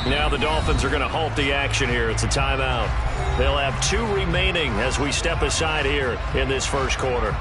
Now the Dolphins are going to halt the action here. It's a timeout. They'll have 2 remaining as we step aside here in this first quarter.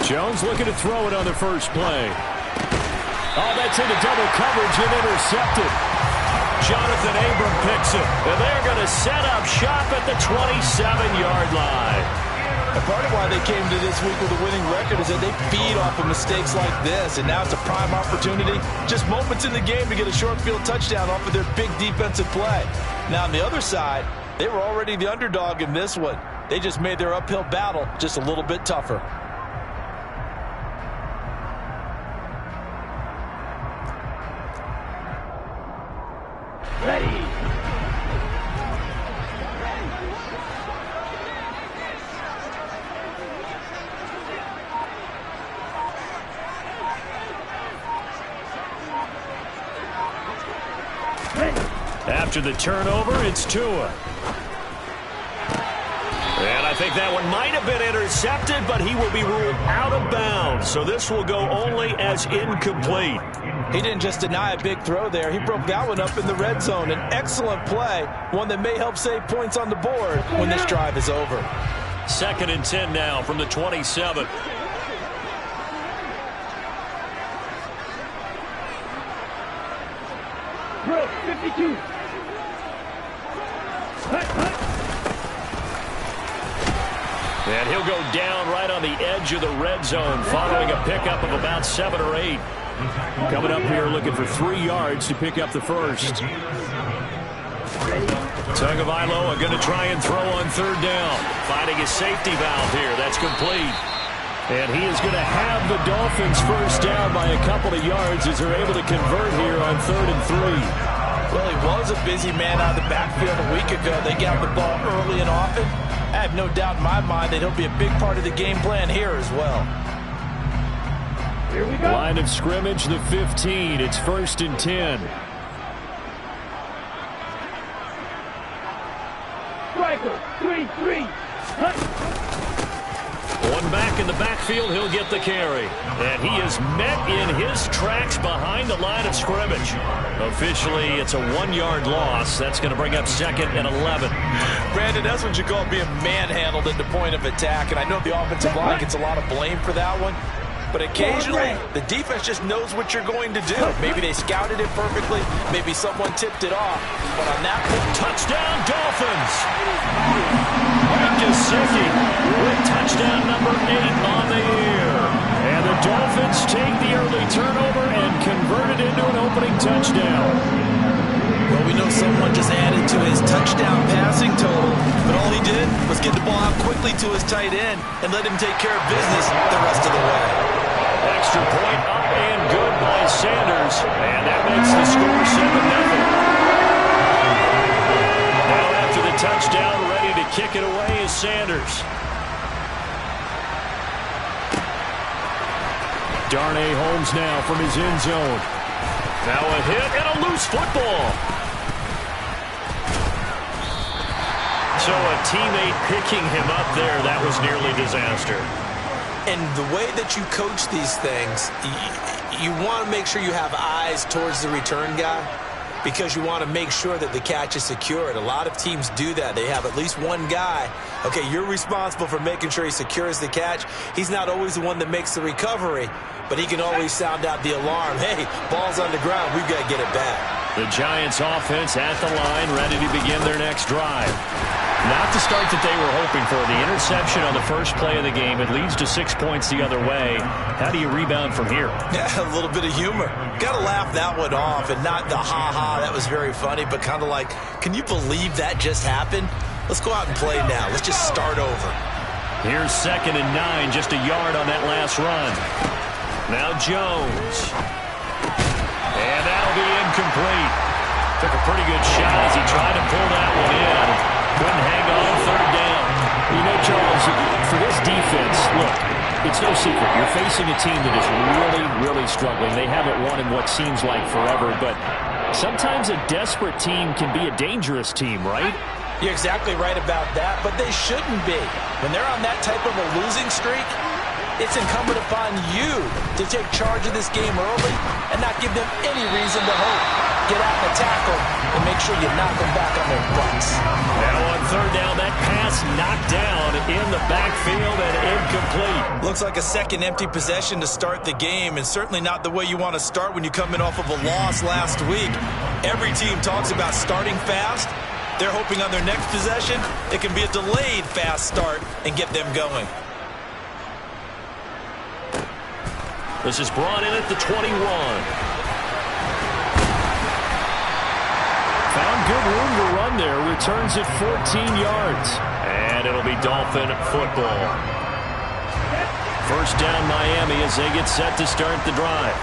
Jones looking to throw it on the first play. Oh, that's into double coverage and intercepted. Jonathan Abram picks it, and they're going to set up shop at the 27-yard line. And part of why they came to this week with a winning record is that they feed off of mistakes like this, and now it's a prime opportunity, just moments in the game to get a short field touchdown off of their big defensive play. Now on the other side, they were already the underdog in this one. They just made their uphill battle just a little bit tougher. After the turnover, it's Tua. And I think that one might have been intercepted, but he will be ruled out of bounds. So this will go only as incomplete. He didn't just deny a big throw there. He broke that one up in the red zone. An excellent play, one that may help save points on the board when this drive is over. 2nd and 10 now from the 27. Bro, 52. And he'll go down right on the edge of the red zone following a pickup of about 7 or 8. Coming up here looking for 3 yards to pick up the first. Tagovailoa going to try and throw on 3rd down. Finding his safety valve here. That's complete. And he is going to have the Dolphins first down by a couple of yards as they're able to convert here on 3rd and 3. Well, he was a busy man out of the backfield a week ago. They got the ball early and often. I have no doubt in my mind that he'll be a big part of the game plan here as well. Here we go. Line of scrimmage, the 15. It's 1st and 10. Striker, 3-3. One back in the backfield, he'll get the carry. And he is met in his tracks behind the line of scrimmage. Officially, it's a 1-yard loss. That's going to bring up 2nd and 11. Brandon, that's what you call being manhandled at the point of attack. And I know the offensive line gets a lot of blame for that one. But occasionally, the defense just knows what you're going to do. Maybe they scouted it perfectly. Maybe someone tipped it off. But on that point, touchdown, Dolphins! Mike Gesicki with touchdown number 8 on the year. And the Dolphins take the early turnover and convert it into an opening touchdown. Well, we know someone just added to his touchdown passing total, but all he did was get the ball out quickly to his tight end and let him take care of business the rest of the way. Extra point up and good by Sanders, and that makes the score 7-0. Now after the touchdown, ready to kick it away is Sanders. Darnay Holmes now from his end zone. Now a hit and a loose football. So a teammate picking him up there, that was nearly disaster. And the way that you coach these things, you want to make sure you have eyes towards the return guy because you want to make sure that the catch is secured. A lot of teams do that. They have at least one guy. Okay, you're responsible for making sure he secures the catch. He's not always the one that makes the recovery, but he can always sound out the alarm. Hey, ball's on the ground. We've got to get it back. The Giants offense at the line, ready to begin their next drive. Not the start that they were hoping for. The interception on the first play of the game. It leads to 6 points the other way. How do you rebound from here? Yeah, a little bit of humor. Got to laugh that one off and not the ha-ha, that was very funny, but kind of like, can you believe that just happened? Let's go out and play now. Let's just start over. Here's 2nd and 9, just a yard on that last run. Now Jones. And that'll be incomplete. Took a pretty good shot as he tried to pull that one in. Couldn't hang on third down. You know, Charles, for this defense, look, it's no secret. You're facing a team that is really, really struggling. They haven't won in what seems like forever, but sometimes a desperate team can be a dangerous team, right? You're exactly right about that, but they shouldn't be. When they're on that type of a losing streak, it's incumbent upon you to take charge of this game early and not give them any reason to hope. Get out and attack them and make sure you knock them back on their butts. Now on third down, that pass knocked down in the backfield and incomplete. Looks like a second empty possession to start the game, and certainly not the way you want to start when you come in off of a loss last week. Every team talks about starting fast. They're hoping on their next possession, it can be a delayed fast start and get them going. This is brought in at the 21. Found good room to run there. Returns it 14 yards. And it'll be Dolphin football. First down Miami as they get set to start the drive.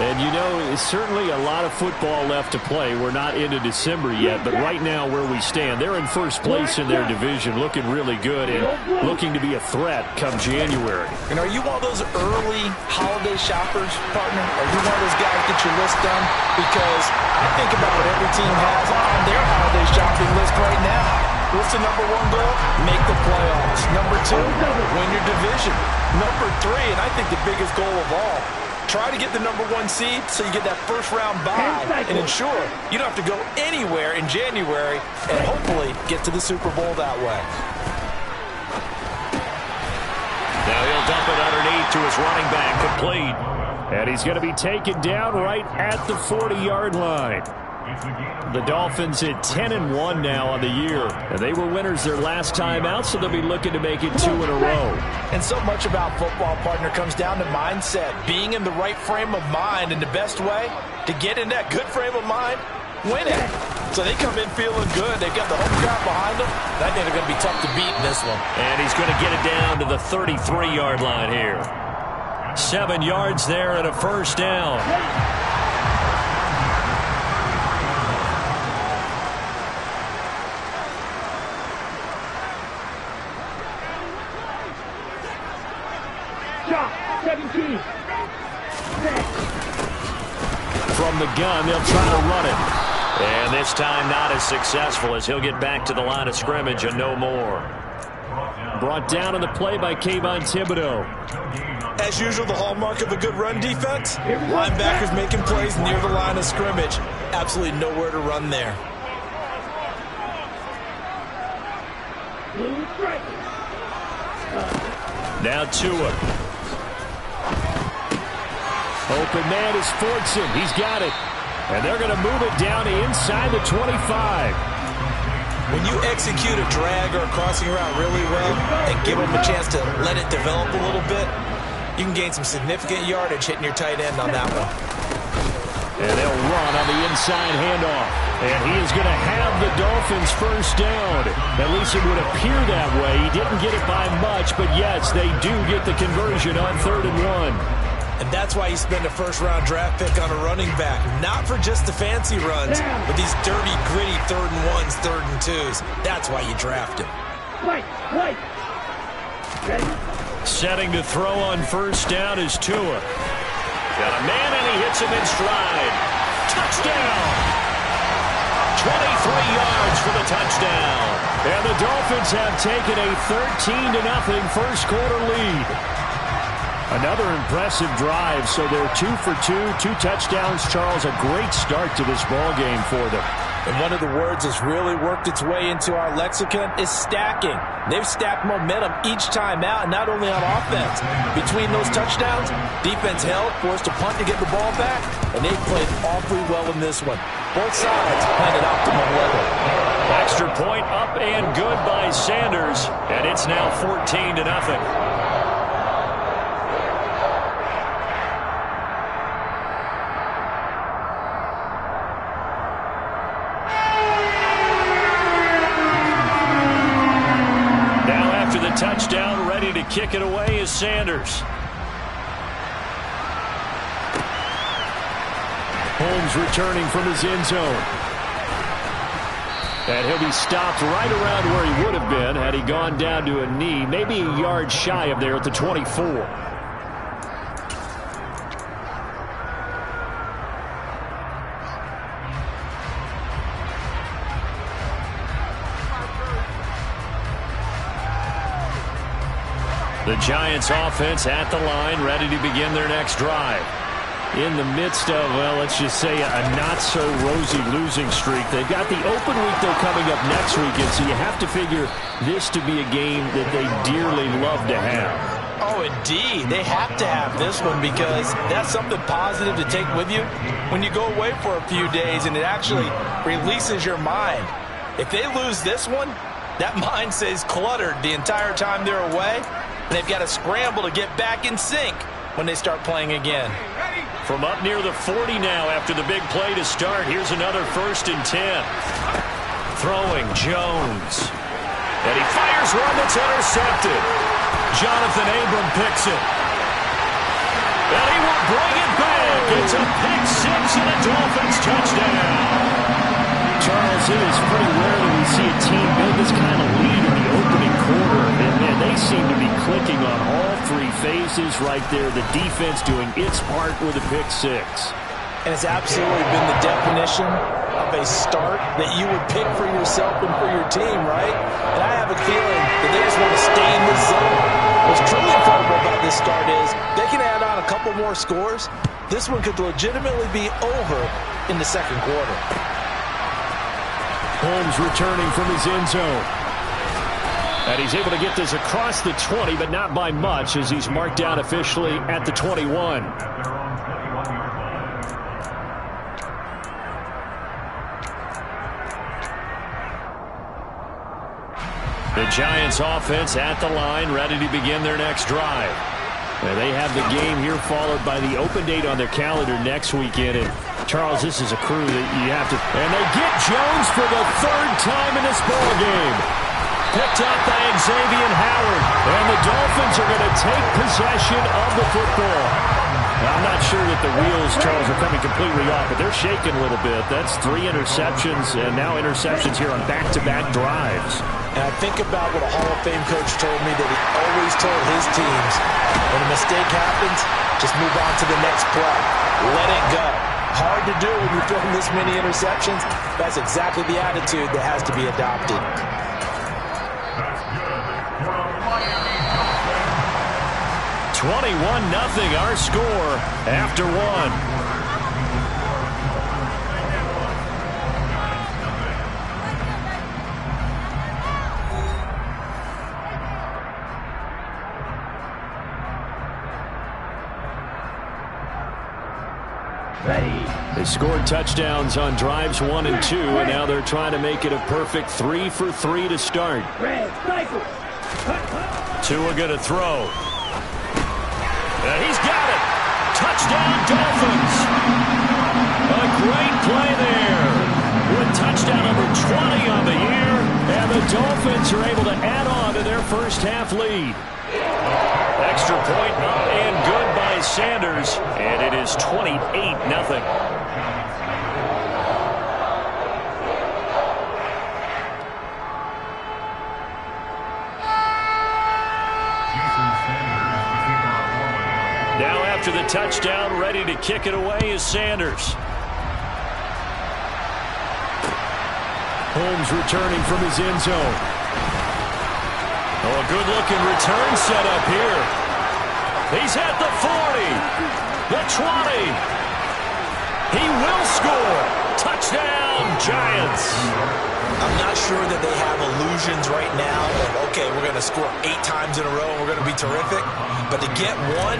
And you know, it's certainly a lot of football left to play. We're not into December yet, but right now where we stand, they're in first place in their division, looking really good and looking to be a threat come January. And are you one of those early holiday shoppers, partner? Are you one of those guys get your list done? Because I think about what every team has on their holiday shopping list right now. What's the number one goal? Make the playoffs. Number two, win your division. Number three, and I think the biggest goal of all, try to get the number one seed so you get that first round bye and ensure you don't have to go anywhere in January and hopefully get to the Super Bowl that way. Now he'll dump it underneath to his running back, complete. And he's going to be taken down right at the 40-yard line. The Dolphins at 10-1 now on the year. And they were winners their last time out, so they'll be looking to make it 2 in a row. And so much about football, partner, comes down to mindset. Being in the right frame of mind, and the best way to get in that good frame of mind, win it. So they come in feeling good. They've got the home crowd behind them. I think they're going to be tough to beat in this one. And he's going to get it down to the 33-yard line here. 7 yards there and a first down. From the gun, they'll try to run it. And this time not as successful as he'll get back to the line of scrimmage and no more. Brought down on the play by Kayvon Thibodeau. As usual, the hallmark of a good run defense, linebackers making plays near the line of scrimmage. Absolutely nowhere to run there. Now Tua. Open man is Fortson. He's got it. And they're going to move it down to inside the 25. When you execute a drag or a crossing route really well and give them a chance to let it develop a little bit, you can gain some significant yardage hitting your tight end on that one. And they'll run on the inside handoff. And he is going to have the Dolphins first down. At least it would appear that way. He didn't get it by much, but yes, they do get the conversion on 3rd and 1. And that's why you spend a first-round draft pick on a running back. Not for just the fancy runs, but these dirty, gritty 3rd and 1s, 3rd and 2s. That's why you draft him. Setting to throw on first down is Tua. Got a man and he hits him in stride. Touchdown! 23 yards for the touchdown. And the Dolphins have taken a 13-0 first quarter lead. Another impressive drive, so they're 2 for 2, 2 touchdowns. Charles, a great start to this ball game for them. And one of the words that's really worked its way into our lexicon is stacking. They've stacked momentum each time out, and not only on offense. Between those touchdowns, defense held, forced a punt to get the ball back, and they've played awfully well in this one. Both sides playing at optimum level. Extra point up and good by Sanders, and it's now 14-0. Touchdown, ready to kick it away is Sanders. Holmes returning from his end zone. And he'll be stopped right around where he would have been had he gone down to a knee, maybe a yard shy of there at the 24. The Giants offense at the line, ready to begin their next drive. In the midst of, well, let's just say a not-so-rosy losing streak. They've got the open week, though, coming up next weekend, so you have to figure this to be a game that they dearly love to have. Oh, indeed. They have to have this one because that's something positive to take with you when you go away for a few days, and it actually releases your mind. If they lose this one, that mind stays cluttered the entire time they're away, and they've got to scramble to get back in sync when they start playing again. From up near the 40 now after the big play to start. Here's another 1st and 10. Throwing Jones. And he fires one that's intercepted. Jonathan Abram picks it. And he will bring it back. It's a pick six and a Dolphins touchdown. Charles, it is pretty rare that we see a team build this kind of lead in the opening quarter. And man, they seem to be clicking on all three phases right there. The defense doing its part with a pick six. And it's absolutely been the definition of a start that you would pick for yourself and for your team, right? And I have a feeling that they just want to stay in this zone. What's truly incredible about this start is they can add on a couple more scores. This one could legitimately be over in the second quarter. Holmes returning from his end zone. And he's able to get this across the 20, but not by much as he's marked down officially at the 21. The Giants offense at the line, ready to begin their next drive. And they have the game here followed by the open date on their calendar next weekend. And Charles, this is a crew that you have to... And they get Jones for the 3rd time in this ball game. Picked up by Xavier Howard. And the Dolphins are going to take possession of the football. Now, I'm not sure that the wheels, Charles, are coming completely off, but they're shaking a little bit. That's 3 interceptions, and now interceptions here on back-to-back drives. And I think about what a Hall of Fame coach told me that he always told his teams, when a mistake happens, just move on to the next play. Let it go. Hard to do when you're throwing this many interceptions. That's exactly the attitude that has to be adopted. 21-0 our score after one. They scored touchdowns on drives 1 and 2, and now they're trying to make it a perfect 3 for 3 to start. Tua going to throw. And he's got it. Touchdown, Dolphins. A great play there. With touchdown number 20 on the year. And the Dolphins are able to add on to their first half lead. Extra point up and good by Sanders. And it is 28-0. Now after the touchdown, ready to kick it away is Sanders. Holmes returning from his end zone. Oh, a good-looking return set up here. He's at the 40, the 20. He will score. Touchdown, Giants. I'm not sure that they have illusions right now of, okay, we're going to score 8 times in a row and we're going to be terrific. But to get one,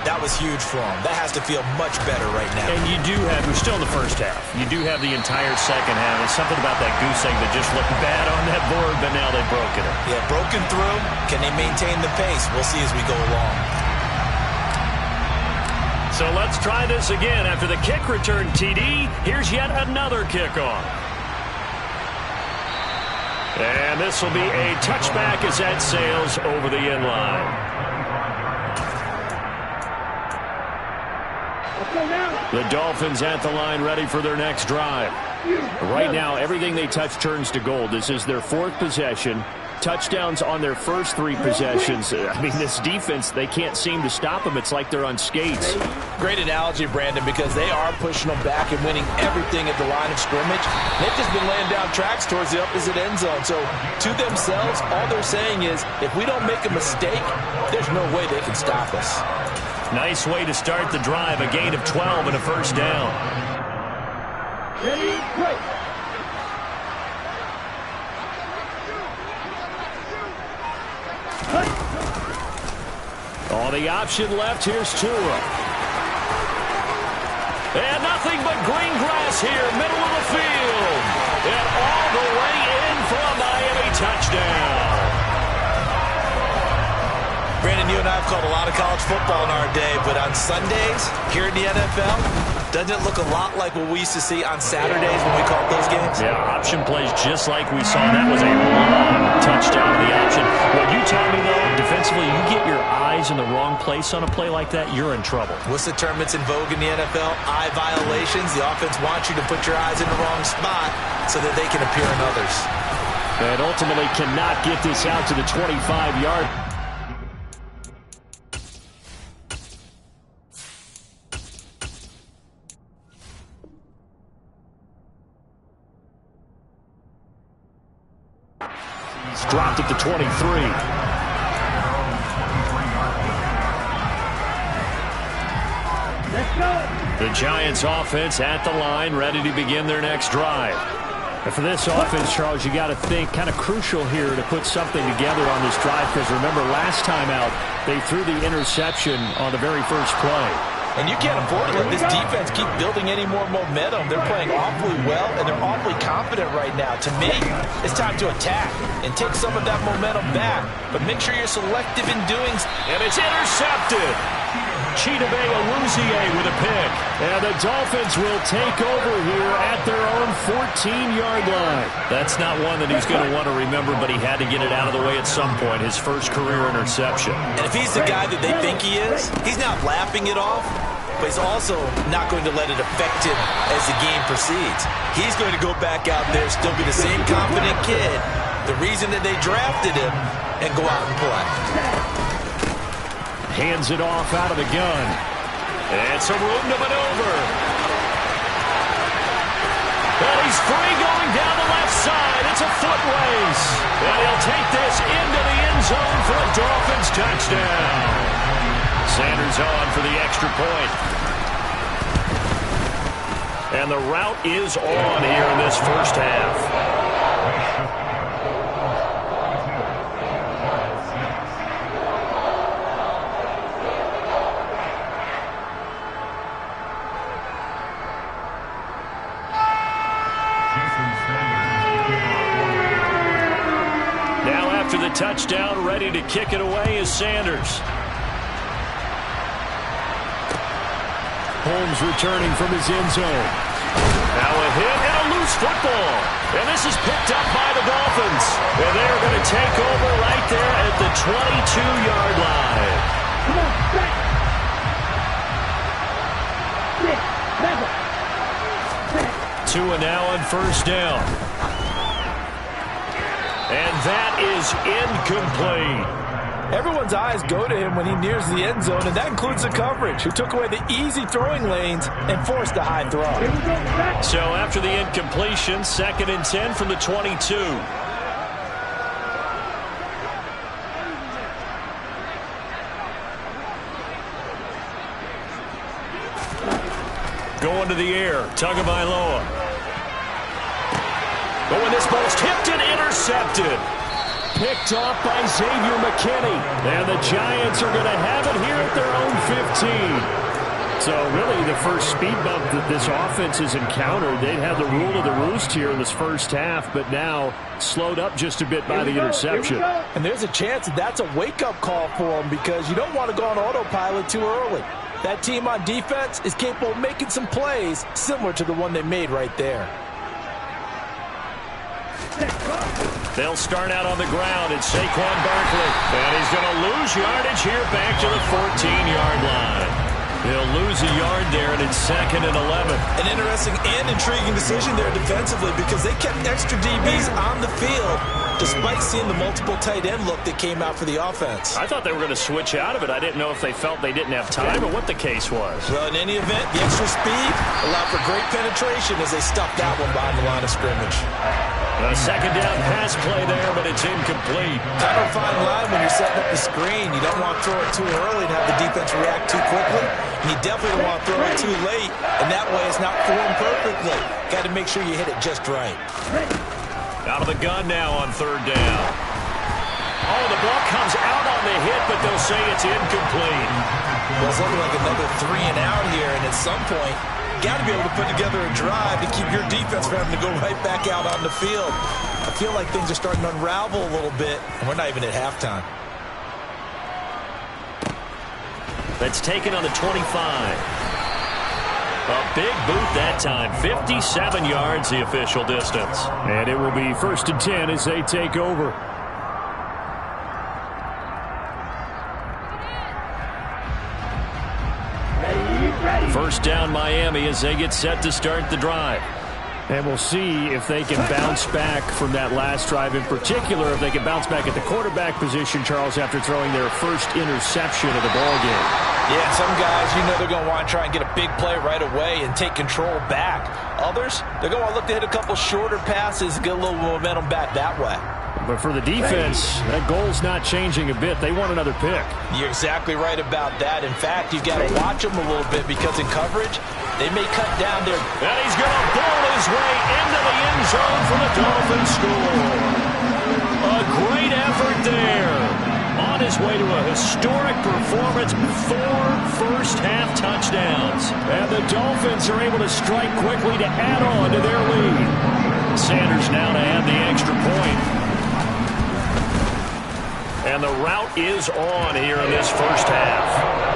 that was huge for them. That has to feel much better right now. And you do have, we're still in the first half. You do have the entire second half. There's something about that goose egg that just looked bad on that board, but now they've broken it. Yeah, broken through. Can they maintain the pace? We'll see as we go along. So let's try this again. After the kick return TD, here's yet another kickoff. And this will be a touchback as that sails over the end line. Let's go now. The Dolphins at the line, ready for their next drive. Right now, everything they touch turns to gold. This is their fourth possession. Touchdowns on their first three possessions. I mean, this defense, they can't seem to stop them. It's like they're on skates. Great analogy, Brandon, because they are pushing them back and winning everything at the line of scrimmage. They've just been laying down tracks towards the opposite end zone. So to themselves, all they're saying is, if we don't make a mistake, there's no way they can stop us. Nice way to start the drive. A gain of 12 and a first down. Ready, play. All the option left. Here's Tua. And nothing but green grass here, middle of the field. And all the way in for a Miami touchdown. Brandon, you and I have called a lot of college football in our day, but on Sundays here in the NFL, doesn't it look a lot like what we used to see on Saturdays when we called those games? Yeah, option plays just like we saw. That was a long touchdown to the option. What you tell me, though, defensively, you get your eyes in the wrong place on a play like that, you're in trouble. What's the term that's in vogue in the NFL? Eye violations. The offense wants you to put your eyes in the wrong spot so that they can appear in others. And ultimately cannot get this out to the 25-yard. Dropped at the 23. Let's go. The Giants offense at the line, ready to begin their next drive. And for this offense, Charles, you got to think kind of crucial here to put something together on this drive, because remember last time out, they threw the interception on the very first play. And you can't afford to let this defense keep building any more momentum. They're playing awfully well, and they're awfully confident right now. To me, it's time to attack and take some of that momentum back. But make sure you're selective in doing so. And it's intercepted. Chidobe Awuzie with a pick. And the Dolphins will take over here at their own 14-yard line. That's not one that he's going to want to remember, but he had to get it out of the way at some point. His first career interception. And if he's the guy that they think he is, he's not laughing it off, but he's also not going to let it affect him as the game proceeds. He's going to go back out there, still be the same confident kid, the reason that they drafted him, and go out and play. Hands it off out of the gun. And some room to maneuver. And he's free going down the left side. It's a foot race. And he'll take this into the end zone for a Dolphins touchdown. Sanders on for the extra point. And the route is on here in this first half. After the touchdown, ready to kick it away is Sanders. Holmes returning from his end zone. Now a hit and a loose football. And this is picked up by the Dolphins. And they're going to take over right there at the 22-yard line. Come on, back. 6, 7, 6. Tua now on first down. And that is incomplete. Everyone's eyes go to him when he nears the end zone, and that includes the coverage, who took away the easy throwing lanes and forced a high throw. So after the incompletion, 2nd and 10 from the 22. Going to the air, Tagovailoa. But when this ball's tipped and intercepted. Picked off by Xavier McKinney. And the Giants are going to have it here at their own 15. So really the first speed bump that this offense has encountered. They'd had the rule of the roost here in this first half, but now slowed up just a bit by the interception. And there's a chance that that's a wake-up call for them, because you don't want to go on autopilot too early. That team on defense is capable of making some plays similar to the one they made right there. They'll start out on the ground. It's Saquon Barkley. And he's going to lose yardage here back to the 14-yard line. He'll lose a yard there, and it's 2nd and 11. An interesting and intriguing decision there defensively because they kept extra DBs on the field despite seeing the multiple tight end look that came out for the offense. I thought they were going to switch out of it. I didn't know if they felt they didn't have time or what the case was. Well, in any event, the extra speed allowed for great penetration as they stuffed that one behind the line of scrimmage. A 2nd down pass play there, but it's incomplete. Kind of a fine line when you're setting up the screen. You don't want to throw it too early and have the defense react too quickly. And you definitely don't want to throw it too late, and that way it's not formed perfectly. Got to make sure you hit it just right. Out of the gun now on 3rd down. Oh, the ball comes out on the hit, but they'll say it's incomplete. Well, it's looking like another 3 and out here, and at some point, got to be able to put together a drive to keep your defense from having to go right back out on the field. I feel like things are starting to unravel a little bit, and we're not even at halftime. That's taken on the 25. A big boot that time. 57 yards, the official distance. And it will be 1st and 10 as they take over. First down Miami as they get set to start the drive. And we'll see if they can bounce back from that last drive. In particular, if they can bounce back at the quarterback position, Charles, after throwing their first interception of the ballgame. Yeah, some guys, you know they're going to want to try and get a big play right away and take control back. Others, they're going to look to hit a couple shorter passes and get a little momentum back that way. But for the defense, that goal's not changing a bit. They want another pick. You're exactly right about that. In fact, you've got to watch them a little bit because in coverage, they may cut down their... And he's going to bowl his way into the end zone for the Dolphins score. A great effort there. On his way to a historic performance, 4 first-half touchdowns. And the Dolphins are able to strike quickly to add on to their lead. Sanders now to add the extra point. And the route is on here in this first half.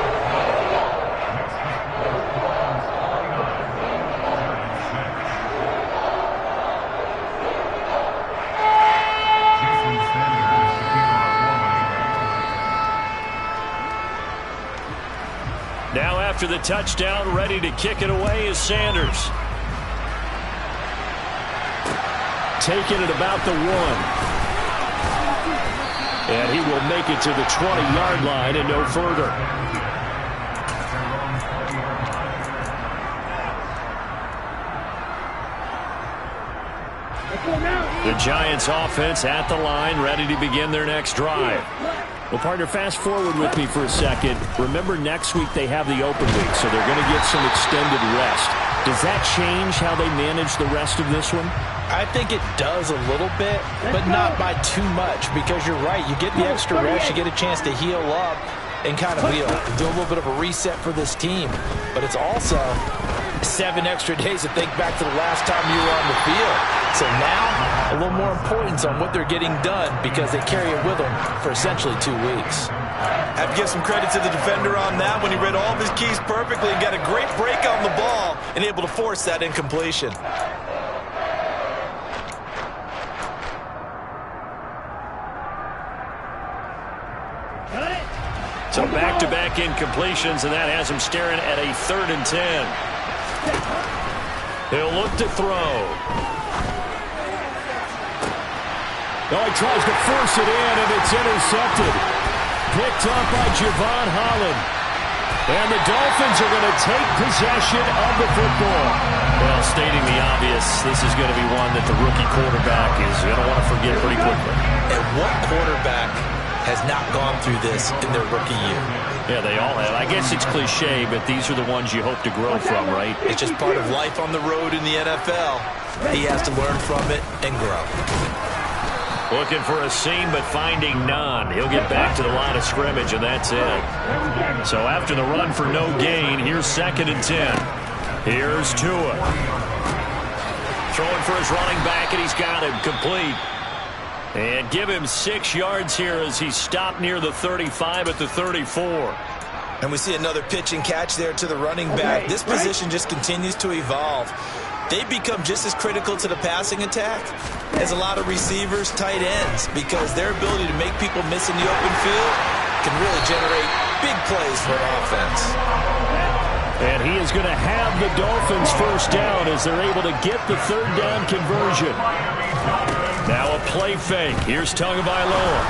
Now after the touchdown, ready to kick it away is Sanders. Taking it about the 1. And he will make it to the 20-yard line and no further. The Giants offense at the line, ready to begin their next drive. Well, partner, fast forward with me for a second. Remember, next week they have the open week, so they're going to get some extended rest. Does that change how they manage the rest of this one? I think it does a little bit, but not by too much, because you're right. You get the extra rest, you get a chance to heal up and kind of do a little bit of a reset for this team. But it's also 7 extra days to think back to the last time you were on the field. So now, a little more importance on what they're getting done because they carry it with them for essentially 2 weeks. I have to give some credit to the defender on that when he read all of his keys perfectly and got a great break on the ball and able to force that incompletion. So back-to-back incompletions, and that has him staring at a 3rd and 10. He'll look to throw. Oh, he tries to force it in, and it's intercepted. Picked up by Javon Holland. And the Dolphins are going to take possession of the football. Well, stating the obvious, this is going to be one that the rookie quarterback is going to want to forget pretty quickly. And what quarterback has not gone through this in their rookie year? Yeah, they all have. I guess it's cliche, but these are the ones you hope to grow from, right? It's just part of life on the road in the NFL. He has to learn from it and grow. Looking for a seam, but finding none. He'll get back to the line of scrimmage, and that's it. So after the run for no gain, here's 2nd and 10. Here's Tua. Throwing for his running back, and he's got him complete. And give him 6 yards here as he stopped near the 35 at the 34. And we see another pitch and catch there to the running back. This position just continues to evolve. They become just as critical to the passing attack as a lot of receivers, tight ends, because their ability to make people miss in the open field can really generate big plays for an offense. And he is going to have the Dolphins first down as they're able to get the third down conversion. Now a play fake. Here's Tagovailoa.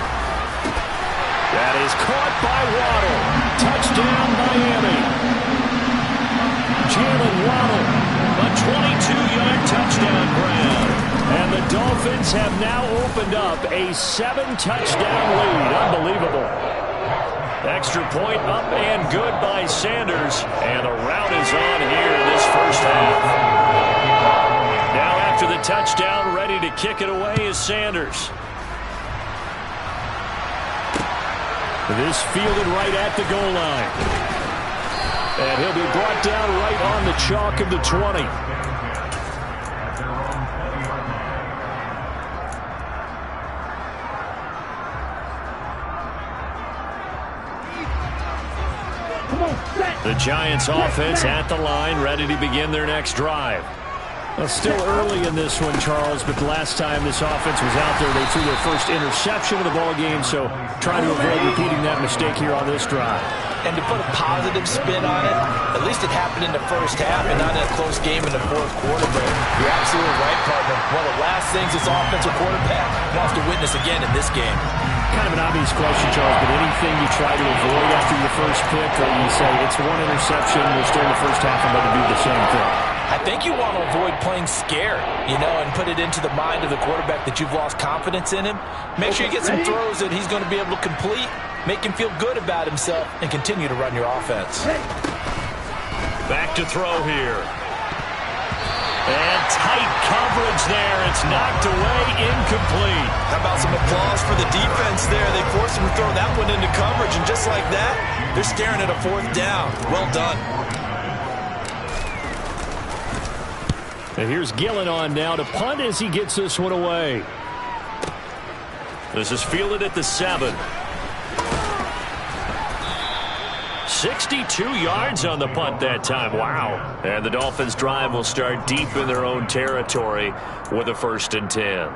That is caught by Waddle. Touchdown, Miami. Jalen Waddle, a 22-yard touchdown grab. And the Dolphins have now opened up a 7-touchdown lead. Unbelievable. Extra point up and good by Sanders. And a rout is on here in this first half. Now after the touchdown, ready to kick it away is Sanders. This fielded right at the goal line. And he'll be brought down right on the chalk of the 20. The Giants offense at the line, ready to begin their next drive. Well, still early in this one, Charles, but the last time this offense was out there, they threw their first interception of the ball game, so trying to avoid repeating that mistake here on this drive. And to put a positive spin on it, at least it happened in the first half and not in a close game in the fourth quarter. But you're absolutely right, partner. One of the last things this offensive quarterback wants to witness again in this game. Kind of an obvious question, Charles, but anything you try to avoid after your first pick, or you say it's one interception, we're still in the first half, I'm going to do the same thing? I think you want to avoid playing scared, and put it into the mind of the quarterback that you've lost confidence in him. Make sure you get some throws that he's going to be able to complete, make him feel good about himself, and continue to run your offense. Back to throw here. And tight coverage there. It's knocked away, incomplete. How about some applause for the defense there? They forced him to throw that one into coverage, and just like that, they're staring at a fourth down. Well done. And here's Gillen on now to punt as he gets this one away. This is fielded at the 7. 62 yards on the punt that time. Wow. And the Dolphins drive will start deep in their own territory with a 1st and 10.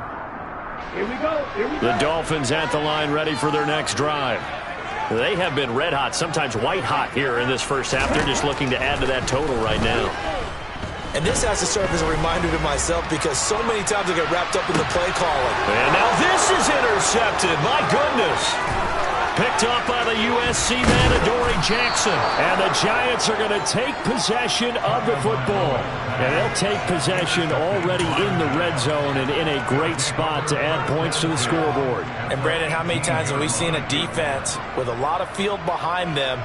Here we go. The Dolphins at the line ready for their next drive. They have been red hot, sometimes white hot here in this first half. They're just looking to add to that total right now. And this has to serve as a reminder to myself because so many times I get wrapped up in the play calling. And now this is intercepted. My goodness. Picked up by the USC man, Adoree Jackson. And the Giants are going to take possession of the football. And they'll take possession already in the red zone and in a great spot to add points to the scoreboard. And, Brandon, how many times have we seen a defense with a lot of field behind them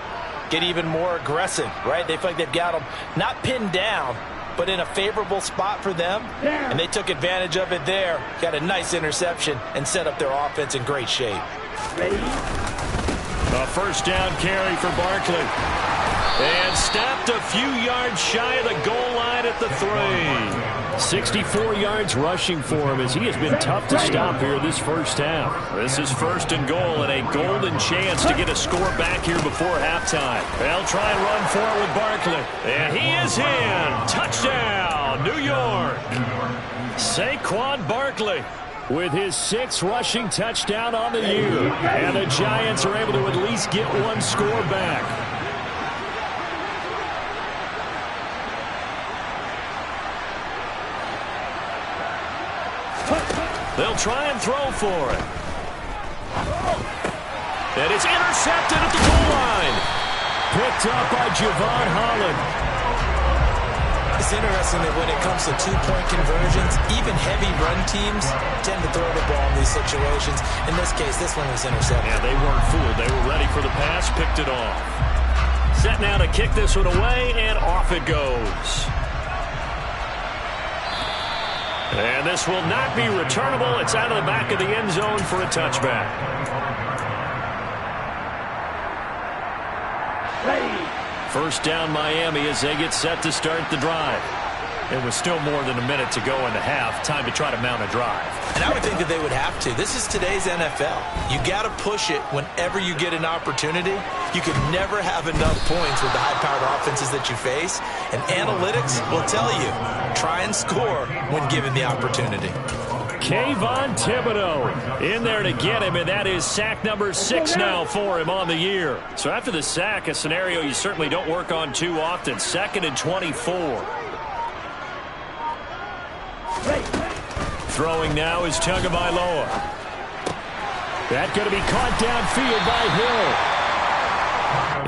get even more aggressive, right? They feel like they've got them not pinned down, but in a favorable spot for them, and they took advantage of it there. Got a nice interception and set up their offense in great shape. Ready? A 1st down carry for Barkley. And stopped a few yards shy of the goal line at the 3. 64 yards rushing for him as he has been tough to stop here this first half. This is 1st and goal and a golden chance to get a score back here before halftime. They'll try and run for it with Barkley. And he is in. Touchdown, New York. Saquon Barkley with his 6th rushing touchdown on the year. And the Giants are able to at least get one score back. They'll try and throw for it. And it's intercepted at the goal line. Picked up by Javon Holland. It's interesting that when it comes to two-point conversions, even heavy run teams tend to throw the ball in these situations. In this case, this one was intercepted. Yeah, they weren't fooled. They were ready for the pass, picked it off. Set now to kick this one away, and off it goes. And this will not be returnable. It's out of the back of the end zone for a touchback. Ready? 1st down Miami as they get set to start the drive. It was still more than a minute to go in the half. Time to try to mount a drive. And I would think that they would have to. This is today's NFL. You got to push it whenever you get an opportunity. You can never have enough points with the high-powered offenses that you face. And analytics will tell you, try and score when given the opportunity. Kayvon Thibodeau in there to get him, and that is sack number 6 now for him on the year. So after the sack, a scenario you certainly don't work on too often. 2nd and 24. Throwing now is Tagovailoa. That going to be caught downfield by Hill.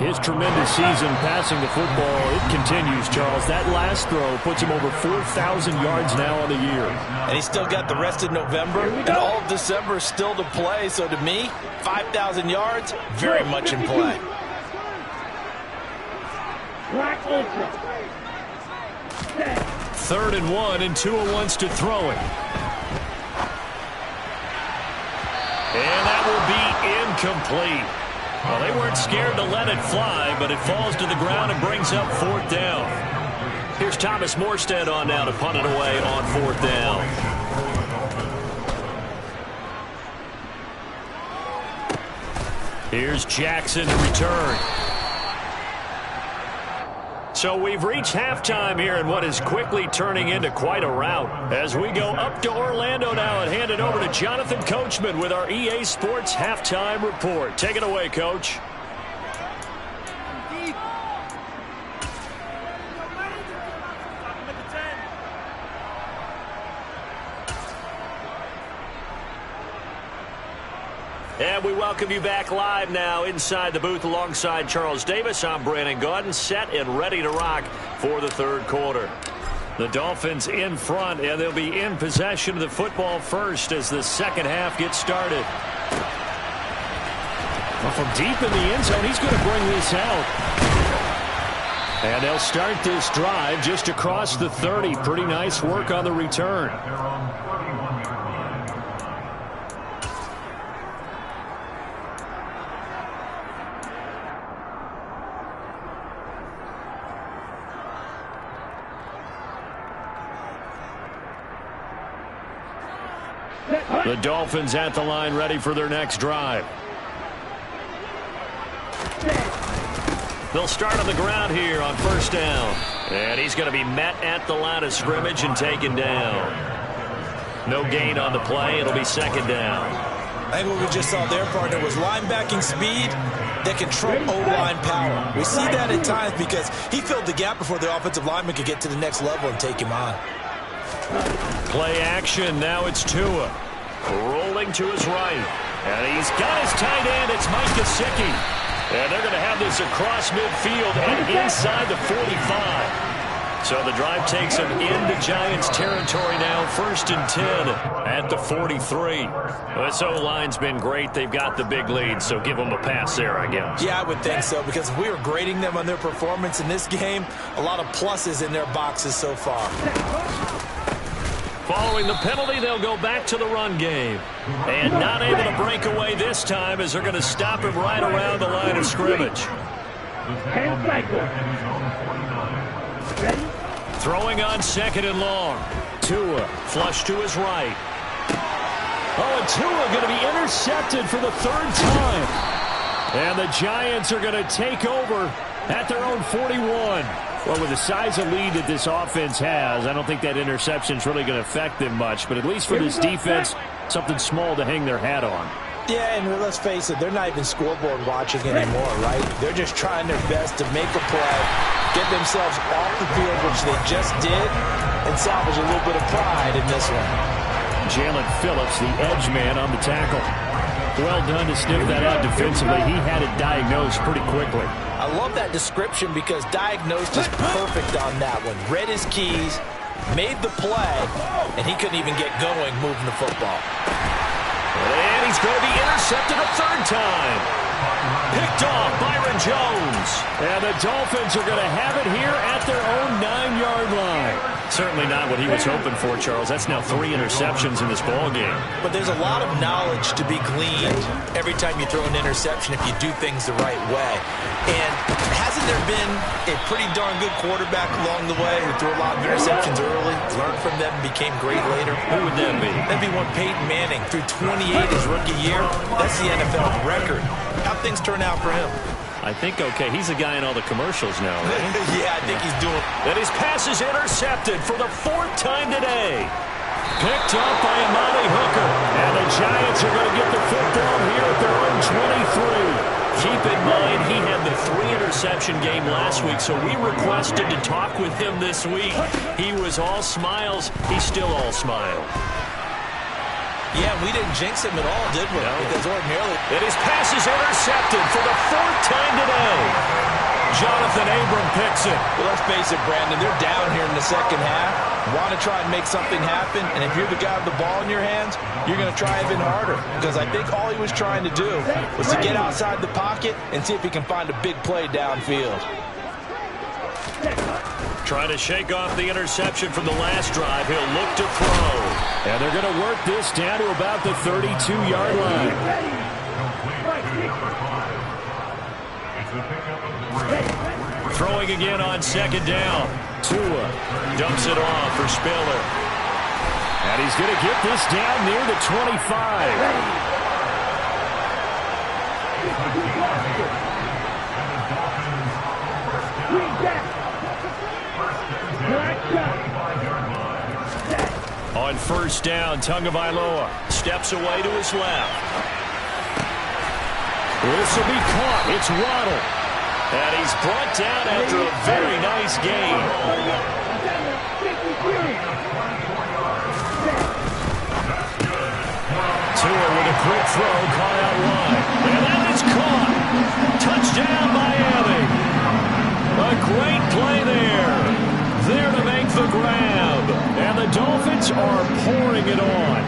His tremendous season passing the football, it continues, Charles. That last throw puts him over 4,000 yards now on the year. And he's still got the rest of November and all of December still to play. So to me, 5,000 yards, very much in play. 3rd and 1, and Tua wants to throw it. And that will be incomplete. Well, they weren't scared to let it fly, but it falls to the ground and brings up 4th down. Here's Thomas Morstead on now to punt it away on 4th down. Here's Jackson to return. So we've reached halftime here in what is quickly turning into quite a rout. As we go up to Orlando now and hand it over to Jonathan Coachman with our EA Sports Halftime Report. Take it away, Coach. And we welcome you back live now inside the booth alongside Charles Davis. I'm Brandon Gaudin, set and ready to rock for the 3rd quarter. The Dolphins in front, and they'll be in possession of the football first as the 2nd half gets started. Well, from deep in the end zone, he's going to bring this out. And they'll start this drive just across the 30. Pretty nice work on the return. The Dolphins at the line ready for their next drive. They'll start on the ground here on 1st down. And he's going to be met at the line of scrimmage and taken down. No gain on the play. It'll be 2nd down. I think what we just saw there, partner, was linebacking speed that can trump O-line power. We see that at times because he filled the gap before the offensive lineman could get to the next level and take him on. Play action. Now it's Tua. Rolling to his right. And he's got his tight end. It's Mike Gesicki. And they're going to have this across midfield and inside the 45. So the drive takes them into Giants territory now. 1st and 10 at the 43. Well, this O-line's been great. They've got the big lead, so give them a pass there, I guess. Yeah, I would think so, because if we were grading them on their performance in this game, a lot of pluses in their boxes so far. Following the penalty, they'll go back to the run game. And not able to break away this time as they're going to stop him right around the line of scrimmage. Throwing on 2nd and long. Tua flush to his right. Oh, and Tua going to be intercepted for the 3rd time. And the Giants are going to take over at their own 41. Well, with the size of lead that this offense has, I don't think that interception is really going to affect them much. But at least for this defense, something small to hang their hat on. Yeah, and let's face it, they're not even scoreboard watching anymore, right? They're just trying their best to make a play, get themselves off the field, which they just did, and salvage a little bit of pride in this one. Jalen Phillips, the edge man on the tackle. Well done to sniff that out defensively. He had it diagnosed pretty quickly. I love that description because diagnosed is perfect on that one. Read his keys, made the play, and he couldn't even get going moving the football. And he's going to be intercepted a 3rd time. Picked off Byron Jones. And the Dolphins are going to have it here at their own 9-yard line. Certainly not what he was hoping for, Charles. That's now 3 interceptions in this ballgame. But there's a lot of knowledge to be gleaned every time you throw an interception if you do things the right way. And hasn't there been a pretty darn good quarterback along the way who threw a lot of interceptions early, learned from them, and became great later? Who would that be? That'd be one Peyton Manning. Threw 28 his rookie year. That's the NFL record. How'd things turn out for him? I think, okay, he's a guy in all the commercials now, right? Yeah, I think he's doing. And his pass is intercepted for the 4th time today. Picked up by Amani Hooker. And the Giants are going to get the football here at their own 23. Keep in mind, he had the 3-interception game last week, so we requested to talk with him this week. He was all smiles. He's still all smile. Yeah, we didn't jinx him at all, did we? No. Because ordinarily... And his pass is intercepted for the 4th time today. Jonathan Abram picks it. Well, let's face it, Brandon, they're down here in the second half. Want to try and make something happen, and if you're the guy with the ball in your hands, you're going to try even harder. Because I think all he was trying to do was to get outside the pocket and see if he can find a big play downfield. Trying to shake off the interception from the last drive. He'll look to throw. And they're going to work this down to about the 32-yard line. Throwing again on 2nd down. Tua Dumps it off for Spiller. And he's going to get this down near the 25. On 1st down, Tagovailoa steps away to his left. This will be caught. It's Waddle. And he's brought down after a very nice gain. Tua with a quick throw, caught out wide. And that is caught. Touchdown, Miami. A great play there. There to make the grab. And the Dolphins are pouring it on.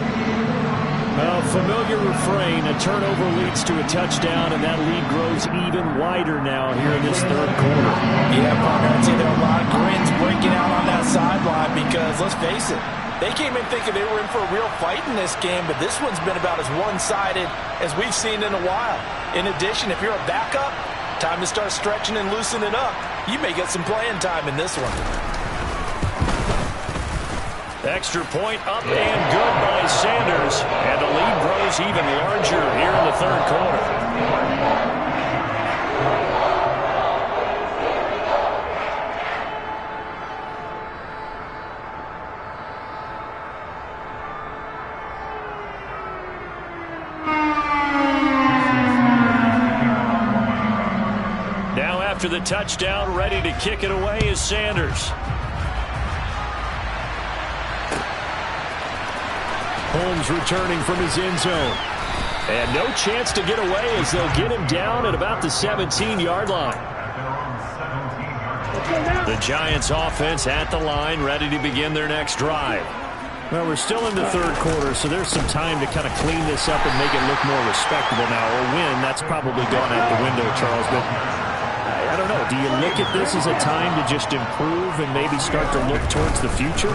A familiar refrain, a turnover leads to a touchdown, and that lead grows even wider now here in this 3rd quarter. Yeah, partner, I'd say there are a lot of grins breaking out on that sideline because, let's face it, they came in thinking they were in for a real fight in this game, but this one's been about as one-sided as we've seen in a while. In addition, if you're a backup, time to start stretching and loosening up. You may get some playing time in this one. Extra point up and good by Sanders. And the lead grows even larger here in the 3rd quarter. Now after the touchdown, ready to kick it away is Sanders. Holmes returning from his end zone. And no chance to get away as they'll get him down at about the 17-yard line. The Giants offense at the line, ready to begin their next drive. Well, we're still in the 3rd quarter, so there's some time to kind of clean this up and make it look more respectable now. Or win, that's probably gone out the window, Charles. But I don't know. Do you look at this as a time to just improve and maybe start to look towards the future?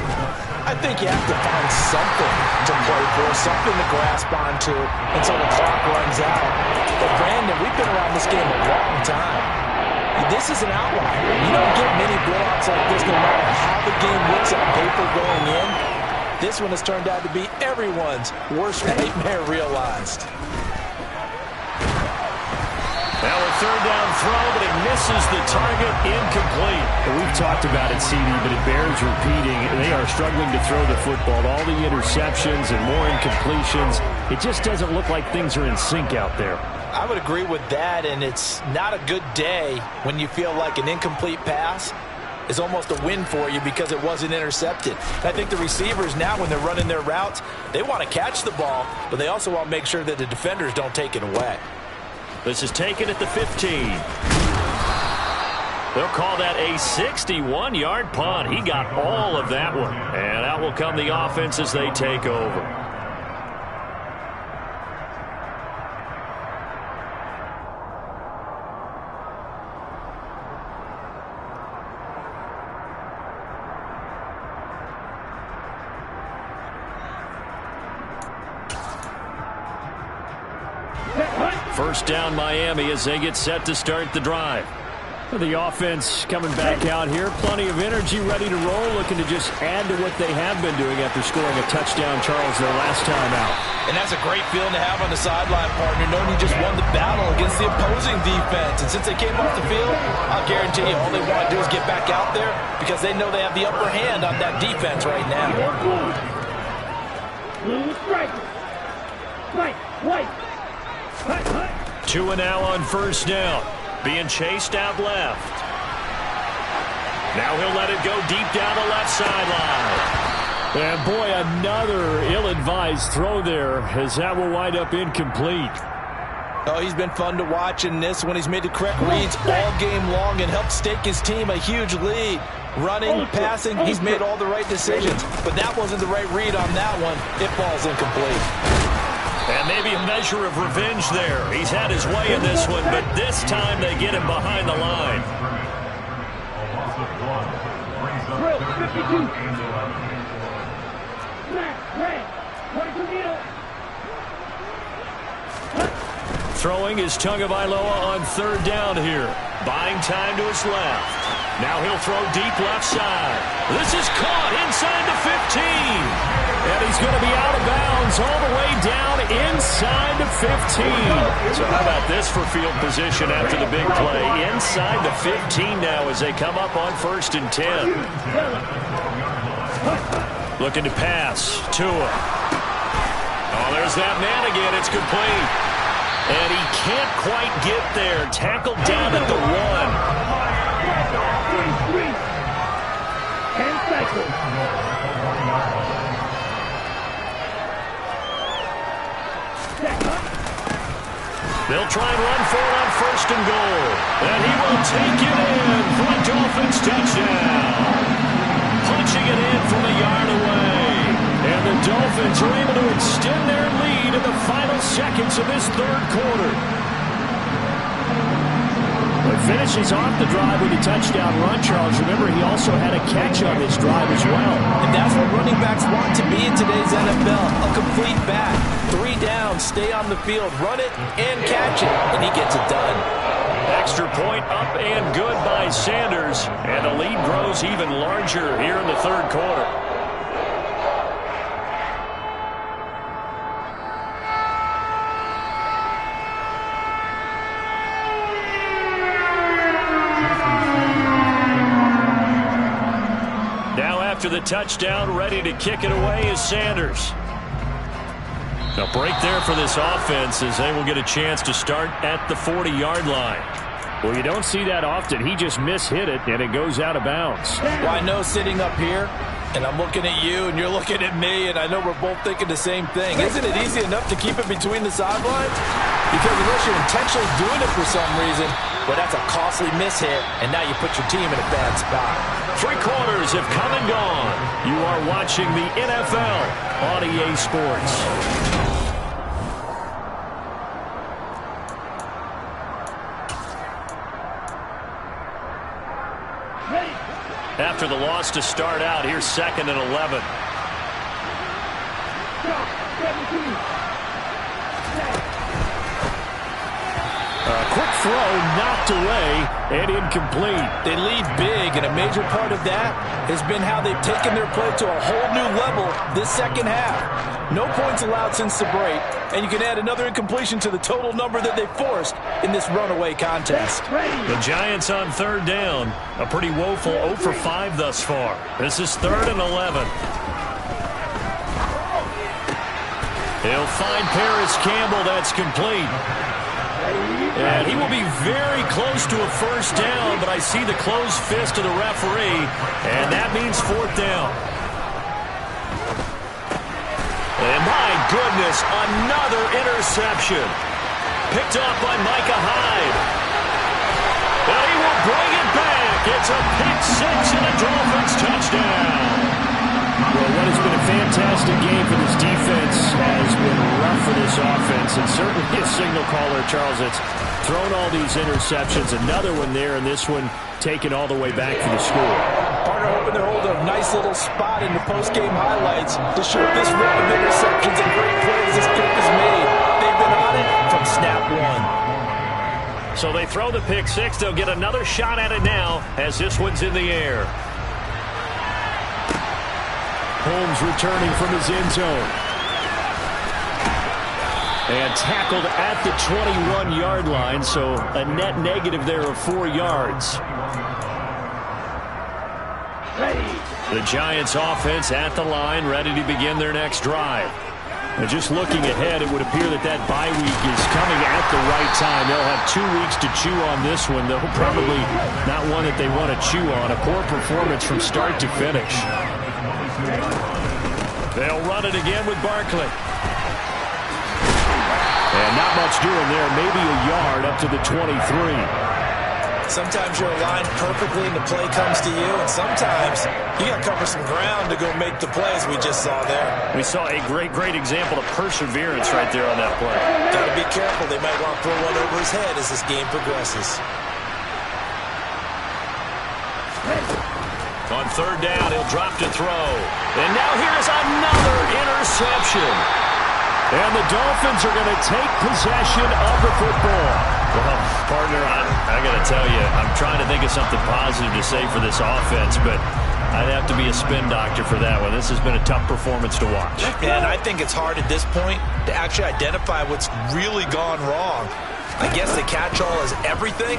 I think you have to find something to play for, something to grasp onto until the clock runs out. But, Brandon, we've been around this game a long time. This is an outlier. You don't get many blowouts like this no matter how the game looks on paper going in. This one has turned out to be everyone's worst nightmare realized. Now a 3rd down throw, but it misses the target, incomplete. We've talked about it, CD, but it bears repeating. They are struggling to throw the football. All the interceptions and more incompletions. It just doesn't look like things are in sync out there. I would agree with that, and it's not a good day when you feel like an incomplete pass is almost a win for you because it wasn't intercepted. I think the receivers now, when they're running their routes, they want to catch the ball, but they also want to make sure that the defenders don't take it away. This is taken at the 15. They'll call that a 61-yard punt. He got all of that one. And out will come the offense as they take over. First down Miami as they get set to start the drive. The offense coming back out here. Plenty of energy, ready to roll, looking to just add to what they have been doing after scoring a touchdown, Charles, their last time out. And that's a great feeling to have on the sideline, partner, knowing you just won the battle against the opposing defense. And since they came off the field, I'll guarantee you all they want to do is get back out there because they know they have the upper hand on that defense right now. Blue striker. Right, white. Hut, hut. 2 and now on first down. Being chased out left. Now he'll let it go deep down the left sideline. And boy, another ill-advised throw there, as that will wind up incomplete. Oh, he's been fun to watch in this one. He's made the correct reads all game long and helped stake his team a huge lead. Running, passing, he's made all the right decisions. But that wasn't the right read on that one. It falls incomplete. And maybe a measure of revenge there. He's had his way in this one, but this time they get him behind the line. Drill 52. Smack, red. 22 needle. Throwing is Tagovailoa on third down here. Buying time to his left. Now he'll throw deep left side. This is caught inside the 15. And he's going to be out of bounds all the way down inside the 15. So how about this for field position after the big play? Inside the 15 now as they come up on 1st and 10. Looking to pass. Tua. Oh, there's that man again. It's complete. And he can't quite get there. Tackled down at the 1. 10 cycles. They'll try and run for it on 1st and goal. And he will take it in for a Dolphins touchdown. Punching it in from a yard away. And the Dolphins are able to extend their lead in the final seconds of this 3rd quarter. But finishes off the drive with a touchdown run, Charles. Remember, he also had a catch on this drive as well. And that's what running backs want to be in today's NFL. A complete back. 3 down, stay on the field, run it, and catch it. And he gets it done. Extra point up and good by Sanders. And the lead grows even larger here in the 3rd quarter. After the touchdown, ready to kick it away is Sanders. A break there for this offense as they will get a chance to start at the 40-yard line. Well, you don't see that often. He just mishit it, and it goes out of bounds. Well, I know sitting up here, and I'm looking at you, and you're looking at me, and I know we're both thinking the same thing. Isn't it easy enough to keep it between the sidelines? Because unless you're intentionally doing it for some reason, well, that's a costly mishit, and now you put your team in a bad spot. 3 quarters have come and gone. You are watching the NFL on EA Sports. After the loss to start out, here's 2nd and 11. Quick throw knocked away and incomplete. They lead big, and a major part of that has been how they've taken their play to a whole new level this 2nd half. No points allowed since the break, and you can add another incompletion to the total number that they forced in this runaway contest. The Giants on 3rd down. A pretty woeful 0 for 5 thus far. This is 3rd and 11. He'll find Paris Campbell. That's complete. And he will be very close to a 1st down, but I see the closed fist of the referee, and that means 4th down. And my goodness, another interception. Picked off by Micah Hyde. And he will bring it back. It's a pick 6 and a Dolphins touchdown. Well, what has been a fantastic game for this defense has been rough for this offense, and certainly a signal caller, Charles, that's thrown all these interceptions. Another one there, and this one taken all the way back for the score. Partner hoping to hold a nice little spot in the post-game highlights to show this run of interceptions and great plays this group has made. They've been on it from snap 1. So they throw the pick 6. They'll get another shot at it now as this one's in the air. Holmes returning from his end zone. And tackled at the 21-yard line, so a net negative there of 4 yards. The Giants offense at the line, ready to begin their next drive. And just looking ahead, it would appear that that bye week is coming at the right time. They'll have 2 weeks to chew on this one, though probably not one that they want to chew on. A poor performance from start to finish. They'll run it again with Barkley. And not much doing there. Maybe a yard up to the 23. Sometimes you're aligned perfectly and the play comes to you, and sometimes you got to cover some ground to go make the plays we just saw there. We saw a great example of perseverance right there on that play. Got to be careful. They might want to throw one over his head as this game progresses. On third down, he'll drop to throw. And now here's another interception. And the Dolphins are going to take possession of the football. Well, partner, I got to tell you, I'm trying to think of something positive to say for this offense, but I'd have to be a spin doctor for that one. This has been a tough performance to watch. And I think it's hard at this point to actually identify what's really gone wrong. I guess the catch-all is everything.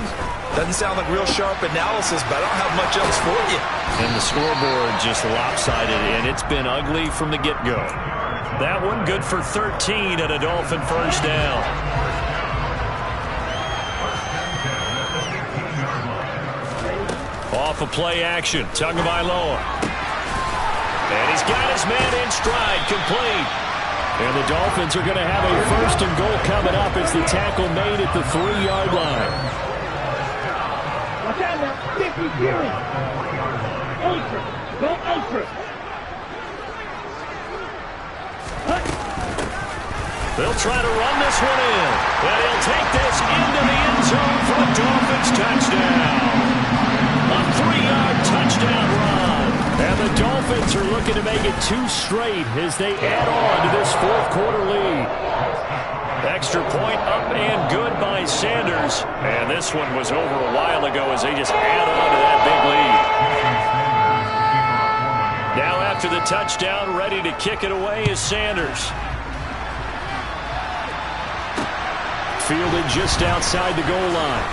Doesn't sound like real sharp analysis, but I don't have much else for you. And the scoreboard just lopsided, and it's been ugly from the get-go. That one good for 13 and a Dolphin first down. Off of play action, Tagovailoa. And he's got his man in stride, complete. And the Dolphins are going to have a first and goal coming up as the tackle made at the 3-yard line. Watch out now. 50-0. Ultra. Go ultra. They'll try to run this one in. And he'll take this into the end zone for a Dolphins touchdown. A 3-yard touchdown run. And the Dolphins are looking to make it 2 straight as they add on to this fourth-quarter lead. Extra point up and good by Sanders. And this one was over a while ago as they just add on to that big lead. Now after the touchdown, ready to kick it away is Sanders. Fielded just outside the goal line.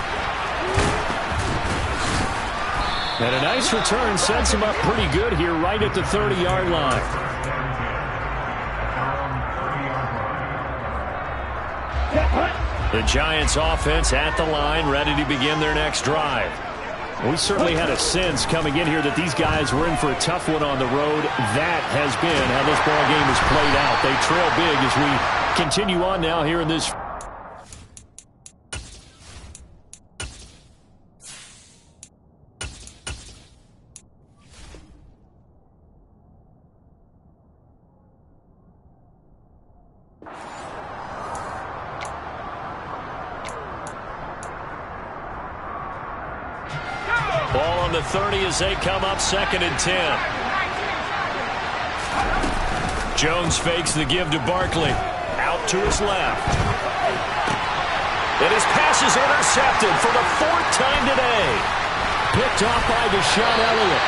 And a nice return sets him up pretty good here right at the 30-yard line. The Giants offense at the line, ready to begin their next drive. We certainly had a sense coming in here that these guys were in for a tough one on the road. That has been how this ball game has played out. They trail big as we continue on now here in this. Ball on the 30 as they come up 2nd and 10. Jones fakes the give to Barkley. Out to his left. And his pass is intercepted for the 4th time today. Picked off by Deshaun Elliott.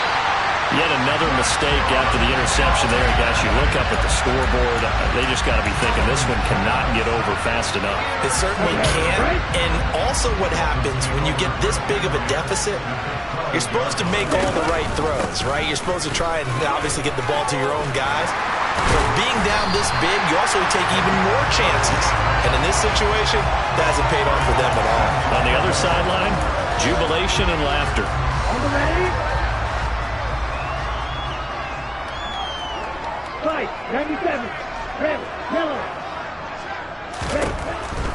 Yet another mistake after the interception there. Gosh, you look up at the scoreboard, they just got to be thinking this one cannot get over fast enough. It certainly can. And also what happens when you get this big of a deficit, you're supposed to make all the right throws, right? You're supposed to try and obviously get the ball to your own guys. But being down this big, you also take even more chances. And in this situation, that hasn't paid off for them at all. On the other sideline, jubilation and laughter. On the ready. 97. Red. Yellow. Ready.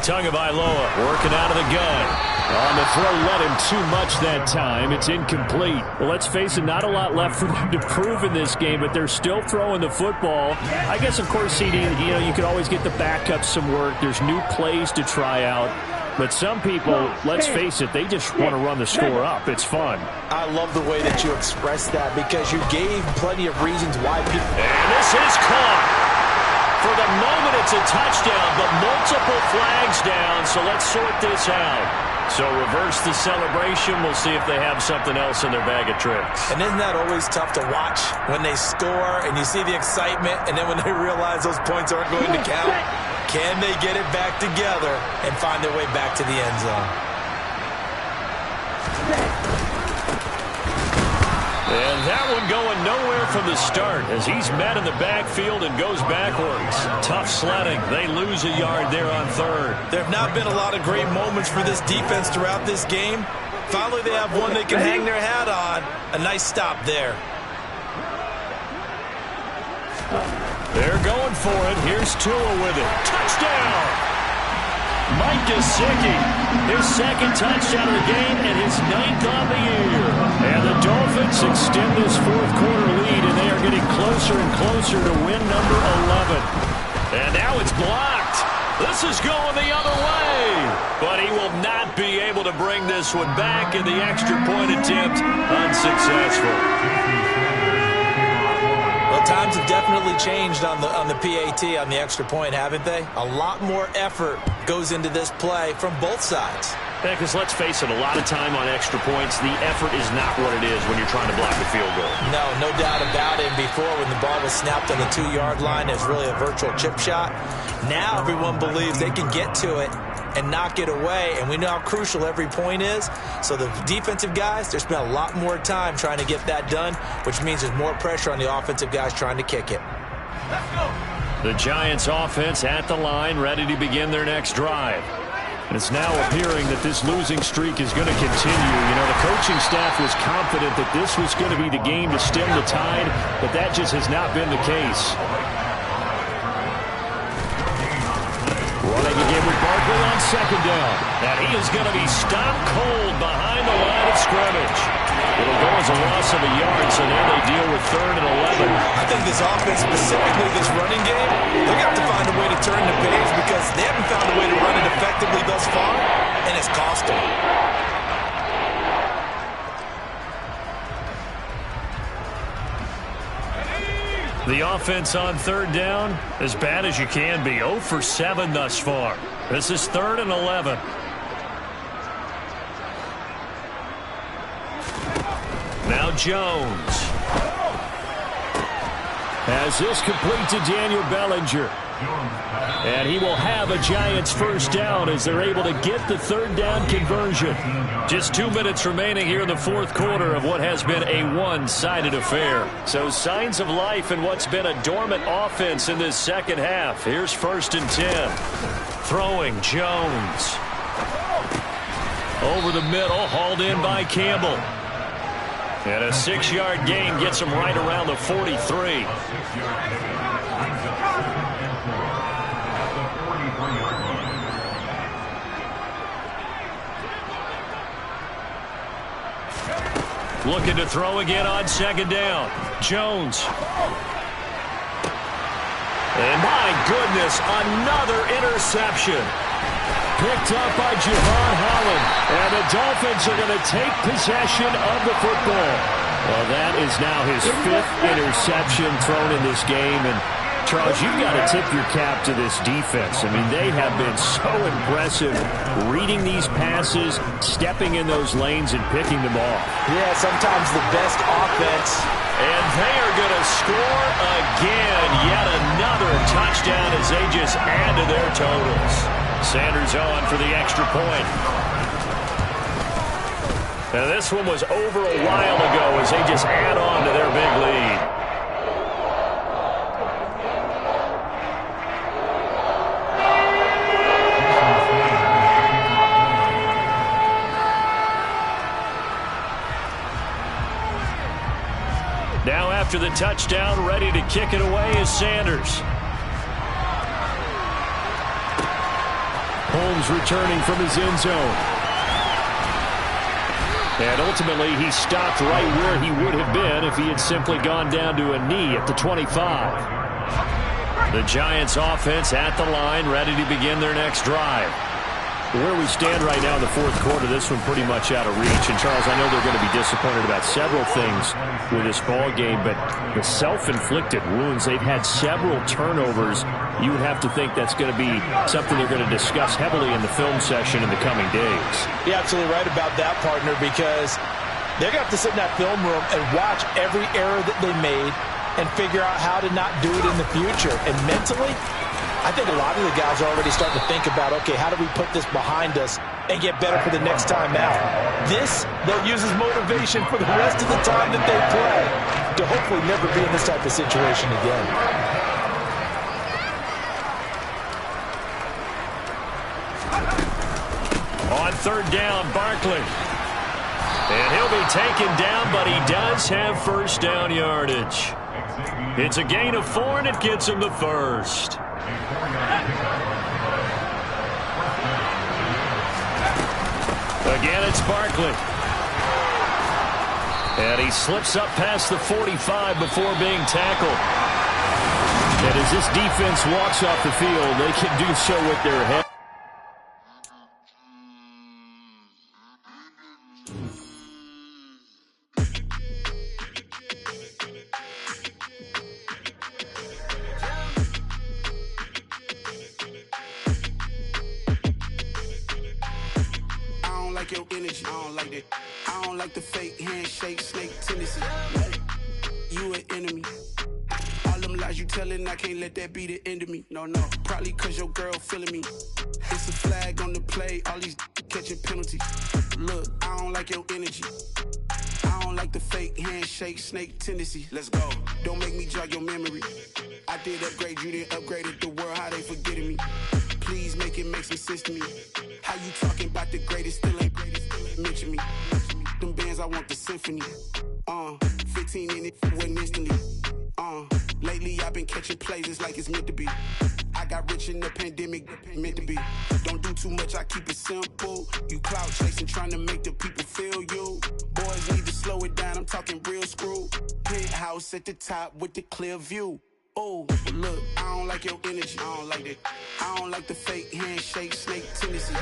Tagovailoa working out of the gun. On the throw, let him too much that time. It's incomplete. Well, let's face it, not a lot left for them to prove in this game, but they're still throwing the football. I guess, of course, CD, you could always get the backups some work. There's new plays to try out. But some people, let's face it, they just want to run the score up. It's fun. I love the way that you expressed that because you gave plenty of reasons why people... And this is caught. For the moment, it's a touchdown, but multiple flags down, so let's sort this out. So reverse the celebration. We'll see if they have something else in their bag of tricks. And isn't that always tough to watch when they score and you see the excitement, and then when they realize those points aren't going to count? Can they get it back together and find their way back to the end zone? And that one going nowhere from the start as he's met in the backfield and goes backwards. Tough sledding. They lose a yard there on third. There have not been a lot of great moments for this defense throughout this game. Finally, they have one they can hang their hat on. A nice stop there. They're going for it. Here's Tua with it. Touchdown! Mike Gesicki, his second touchdown of the game and his 9th on the year. And the Dolphins extend this fourth quarter lead, and they are getting closer and closer to win number 11. And now it's blocked. This is going the other way. But he will not be able to bring this one back, and the extra point attempt unsuccessful. Well, times have definitely changed on the PAT, on the extra point, haven't they? A lot more effort goes into this play from both sides. Yeah, because let's face it, a lot of time on extra points, the effort is not what it is when you're trying to block a field goal. No doubt about it. Before, when the ball was snapped on the 2-yard line, it was really a virtual chip shot. Now everyone believes they can get to it and knock it away, and we know how crucial every point is. So the defensive guys, they spend a lot more time trying to get that done, which means there's more pressure on the offensive guys trying to kick it. Let's go. The Giants offense at the line, ready to begin their next drive. And it's now appearing that this losing streak is going to continue. You know, the coaching staff was confident that this was going to be the game to stem the tide, but that just has not been the case. Running again with Barkley on second down. And he is going to be stopped cold behind the line of scrimmage. It'll go as a loss of a yard, so now they deal with 3rd and 11. I think this offense, specifically this running game, they're going to have to find a way to turn the page because they haven't found a way to run it effectively thus far, and it's cost them. The offense on 3rd down, as bad as you can be. 0 for 7 thus far. This is 3rd and 11. Now Jones. As this complete to Daniel Bellinger. And he will have a Giants first down as they're able to get the 3rd down conversion. Just 2 minutes remaining here in the fourth quarter of what has been a one-sided affair. So signs of life in what's been a dormant offense in this second half. Here's 1st and 10. Throwing Jones. Over the middle, hauled in by Campbell. And a 6-yard gain gets him right around the 43. Looking to throw again on 2nd down. Jones. And my goodness, another interception. Picked up by Javon Holland. And the Dolphins are going to take possession of the football. Well, that is now his 5th interception thrown in this game. And Charles, you've got to tip your cap to this defense. I mean, they have been so impressive reading these passes, stepping in those lanes, and picking them off. Yeah, sometimes the best offense. And they are going to score again. Yet another touchdown as they just add to their totals. Sanders on for the extra point. Now this one was over a while ago as they just add on to their big lead. Now after the touchdown, ready to kick it away is Sanders. Holmes returning from his end zone. And ultimately, he stopped right where he would have been if he had simply gone down to a knee at the 25. The Giants offense at the line, ready to begin their next drive. Where we stand right now in the fourth quarter, this one pretty much out of reach. And, Charles, I know they're going to be disappointed about several things with this ball game, but the self-inflicted wounds, they've had several turnovers. You would have to think that's going to be something they're going to discuss heavily in the film session in the coming days. You're absolutely right about that, partner, because they're going to have to sit in that film room and watch every error that they made and figure out how to not do it in the future. And mentally, I think a lot of the guys are already starting to think about, okay, how do we put this behind us and get better for the next time out. This, they'll use as motivation for the rest of the time that they play to hopefully never be in this type of situation again. On third down, Barkley. And he'll be taken down, but he does have first down yardage. It's a gain of 4, and it gets him the first. Again, it's Barkley. And he slips up past the 45 before being tackled. And as this defense walks off the field, they can do so with their head. Your energy, I don't like that. I don't like the fake handshake, snake tendency. You an enemy. All them lies you telling, I can't let that be the end of me. No, probably cause your girl feeling me. It's a flag on the play, all these catching penalties. Look, I don't like your energy. I don't like the fake handshake, snake tendency. Let's go. Don't make me jog your memory. I did upgrade, you didn't upgrade it. The world, how they forgetting me. Please make it make some sense to me. How you talking about the greatest, still ain't mention me. Them bands, I want the symphony. 15 in it, wasn't instantly. Lately I've been catching plays, it's like it's meant to be. I got rich in the pandemic, meant to be. Don't do too much, I keep it simple. You clout chasing, trying to make the people feel you. Boys need to slow it down, I'm talking real screw. Penthouse at the top with the clear view. Oh, look, I don't like your energy. I don't like that. I don't like the fake handshake, snake tendency.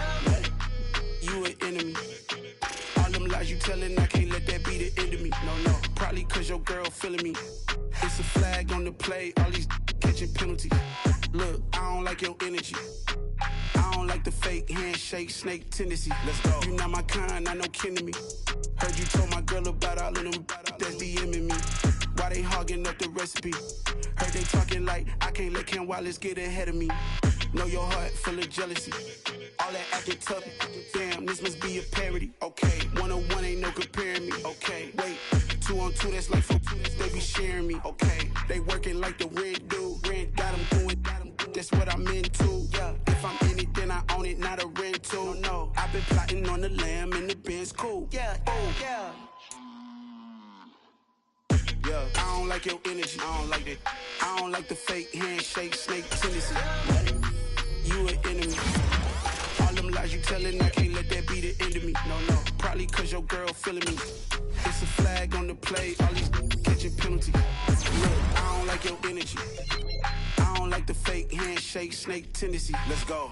You an enemy. All them lies you telling, I can't let that be the end of me. No, probably cause your girl feeling me. It's a flag on the play, all these catching penalties. Look, I don't like your energy. I don't like the fake handshake, snake tendency. Let's go. You not my kind, I know kin to me. Heard you told my girl about all of them that's DMing me. Why they hogging up the recipe? Heard they talking like I can't let Ken Wallace get ahead of me. Know your heart full of jealousy. All that acting tough. Damn, this must be a parody. Okay, 1-on-1 ain't no comparing me. Okay, wait, 2-on-2 that's like 4-2. They be sharing me. Okay, they working like the rent do. Rent got them going. That's what I'm into. Yeah, if I'm in it, then I own it, not a rental. No, I've been plotting on the lamb and the Benz cool. Yeah, oh yeah. Yeah, I don't like your energy. I don't like that. I don't like the fake handshake, snake tendency. You an enemy. All them lies you telling, I can't let that be the end of me. No, probably cause your girl feeling me. It's a flag on the play, all these catching penalties. Look, I don't like your energy. I don't like the fake handshake, snake tendency. Let's go.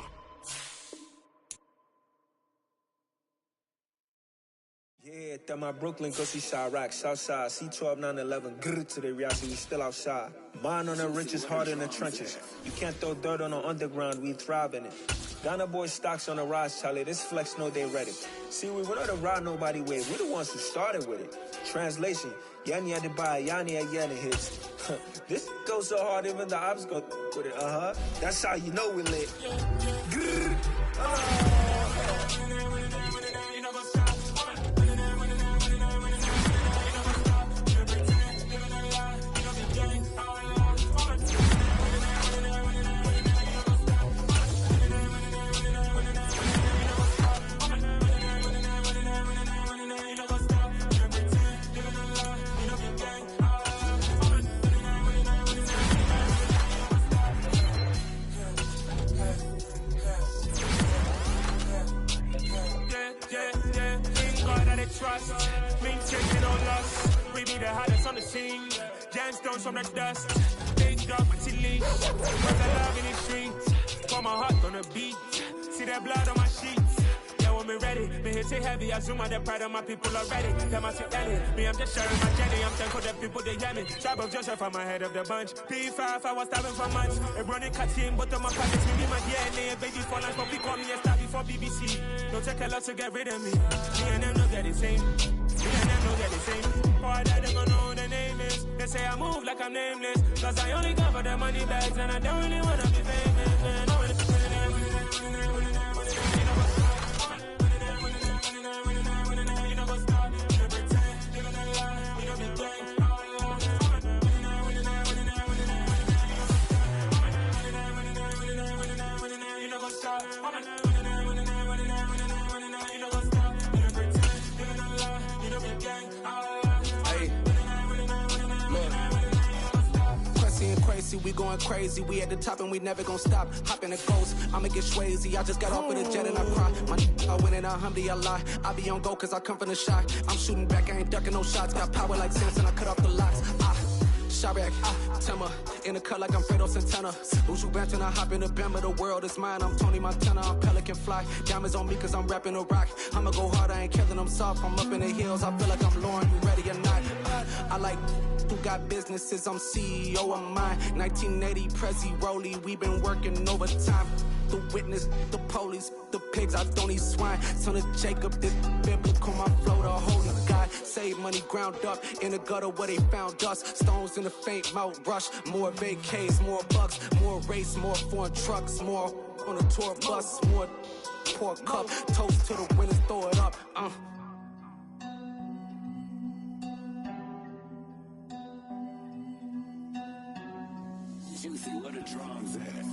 Yeah, that my Brooklyn, go see Chirac, Southside, C12, 911, grrr to the reality, we still outside. Mine on the riches, hard in the trenches. You can't throw dirt on the underground, we thrive in it. Ghana boys stocks on the rise, Charlie, this flex know they ready. See, we not the ride nobody with, we the ones who started with it. Translation, Yanni had to buy, Yanni had Yanni hits. This goes so hard, even the ops go with it, That's how you know we lit. Grrr, trust, maintaining no loss. We be the hottest on the scene. Gemstones from the dust. They drop a leash. Cause I love in the streets. Pour my heart on the beat. See that blood on my sheets. Yeah, when we ready, me hit it heavy. I zoom out the pride of my people already. Them I see Ellie. Me, I'm just sharing my journey. I'm thankful that people they hear me. Tribe of Joseph, I'm ahead of the bunch. P5, I was starving for months. A running cut team, but on my pockets, me my DNA. Baby for lunch, but we call me a star before BBC. Don't take a lot to get rid of me. Me and them don't get the same. Me and them don't get the same. Boy, that they gonna know who the name is. They say I move like I'm nameless. Cause I only come for the money bags and I don't really wanna be famous, man. crazy, we going crazy. We at the top and we never gonna stop. Hop in the ghost, I'ma get swayzy. I just got off with a jet and I cry. I win in a Humvee, I lie. I be on go cause I come from the shot. I'm shooting back, I ain't ducking no shots. Got power like Samson, I cut off the locks. Chirac, Timmer, in the cut like I'm Fredo Santana. Who's you bench and I hop in the Bama, the world is mine. I'm Tony Montana, I'm Pelican Fly. Diamonds on me cause I'm rapping a rock. I'ma go hard, I ain't killing them soft. I'm up in the hills, I feel like I'm Lauren, you ready or not? I like who got businesses, I'm CEO of mine. 1980 Prezi Rolly, we been working overtime. The witness, the police, the pigs, I don't eat swine. Son of Jacob, this biblical, my flow, the holy God. Save money ground up in the gutter where they found us. Stones in the faint mouth rush. More vacays, more bucks, more race, more foreign trucks, more on a tour bus, more pour cup. Toast to the winners, throw it up. Juicy, what a drums at.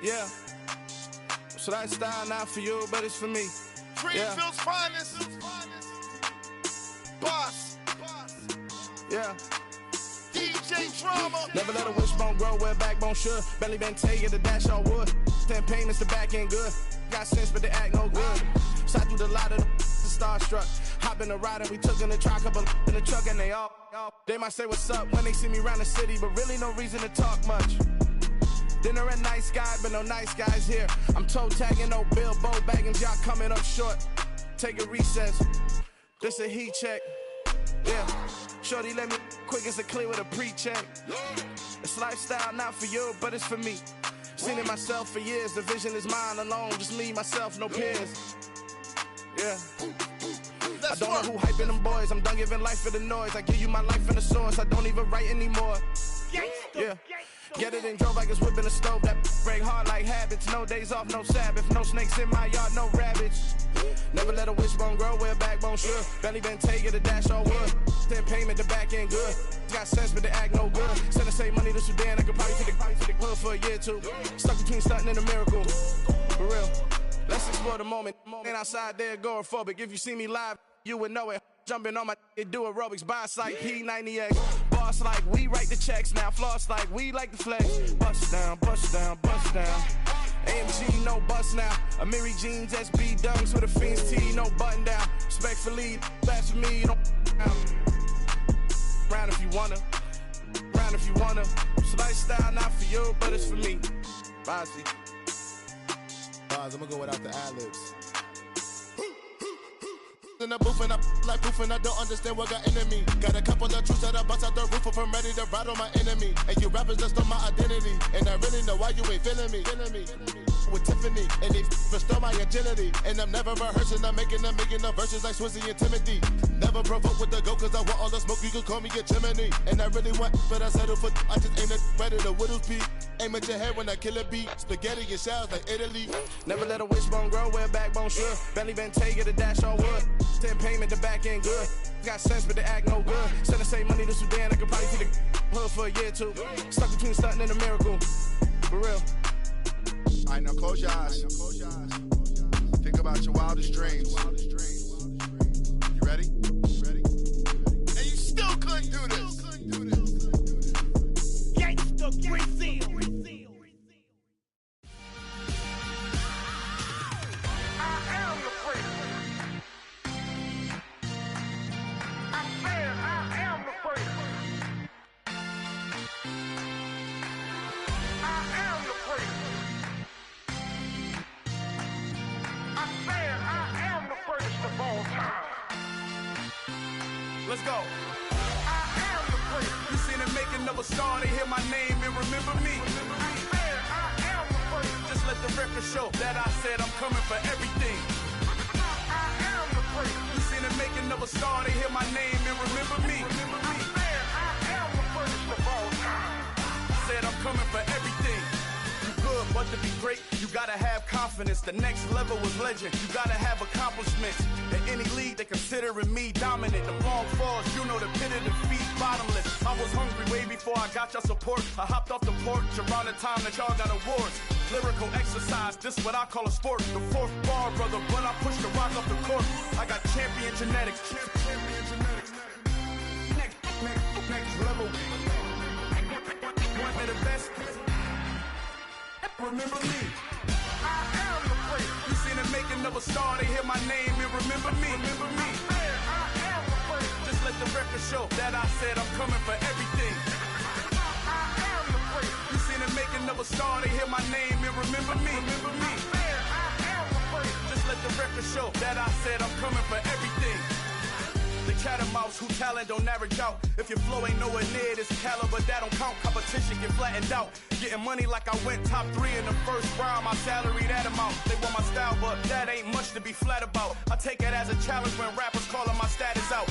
Yeah, so that style not for you, but it's for me. Greenfield's finest. Boss. Yeah. DJ Drama. Never let a wishbone grow where backbone should. Belly been taking the dash all wood. 10 payments, the back end good. Got sense, but they act no good. Shot through the lot of the starstruck. Hop in the ride and we took in the truck, couple in the truck and they all. They might say what's up when they see me around the city, but really no reason to talk much. Dinner a nice guy, but no nice guys here. I'm toe tagging, no Bilbo Baggins, y'all coming up short. Take a recess, this a heat check. Yeah, shorty let me quick as a clear with a pre-check. It's lifestyle not for you, but it's for me. Seen it myself for years, the vision is mine alone. Just me, myself, no peers. Yeah. I don't know who hyping them boys, I'm done giving life for the noise. I give you my life in the source, I don't even write anymore. Yeah. Get it and drove like it's whipping the stove. That break hard like habits. No days off, no Sabbath. No snakes in my yard, no rabbits. Never let a wishbone grow where backbone should. Belly been taking the dash all wood. 10 payment, the back end good. Got sense, but they act no good. Send the same money to Sudan. I could probably take the hood for a year or two. Stuck between stunting and a miracle. For real. Let's explore the moment. Ain't outside there agoraphobic. If you see me live, you would know it. Jumping on my do aerobics, boss like P90X. Boss like we write the checks now. Floss like we like the flex. Bust down, bust down, bust down. AMG, no bust now. Amiri jeans, SB dunks with a Fiends T, no button down. Respectfully, that's for me, you don't round if you wanna. Round if you wanna. So lifestyle not for you, but it's for me. Bossy. Bars, I'm gonna go without the ad-libs. In the booth and I like proof and I don't understand what got into me. Got a couple of truths that I bust out the roof if I'm ready to ride on my enemy. And you rappers just on my identity. And I really know why you ain't feeling me. With Tiffany and they restore my agility. And I'm never rehearsing, I'm making a million of verses like Swizzy and Timothy. Never provoke with the go cause I want all the smoke, you can call me a chimney. And I really want, but I settle for I just aim at ready to Whittles Peak. Aim at your head when I kill a beat. Spaghetti and shells like Italy. Never let a wishbone grow where backbone should. Belly been taking the dash all wood. 10 payment, the back end good. Got sense, but they act no good. Send the same money to Sudan, I could probably take the hood for a year or two. Stuck between stunting and a miracle. For real. Alright, now close your eyes. Think about your wildest dreams. You ready? And you still couldn't do this. Gangsta Brazil. I am the president. I said I am the president. I am the president. I said I am the first of all time. Let's go. I am the president. You seen it making of a star, they hear my name and remember me. I said I am the president. Just let the record show that I said I'm coming for everything. I am the president. You seen it making of a star, they hear my name and remember me. I said I am the first of all time. Said I'm coming for everything. You good, but to be great, you gotta have confidence. The next level was legend. You gotta have accomplishments. In any league, they considering me dominant. The wrong falls, you know the pit of defeat, bottomless. I was hungry way before I got your support. I hopped off the porch around the time that y'all got awards. Lyrical exercise, this what I call a sport. The fourth bar, brother, but I push the rock up the court. I got champion genetics. Champion genetics. Next level. One of the best. Remember me. I am the great. You seen the making of a star, they hear my name and remember me. Remember me. I am the great. Just let the record show that I said I'm coming for everything. I am the great. You seen the making of a star, they hear my name and remember me. Remember me. I am the great. Just let the record show that I said I'm coming for everything. The cat and mouse who talent don't average out. If your flow ain't nowhere near this caliber, that don't count. Competition get flattened out. Getting money like I went top 3 in the first round. My salary that amount. They want my style, but that ain't much to be flat about. I take it as a challenge when rappers calling my status out.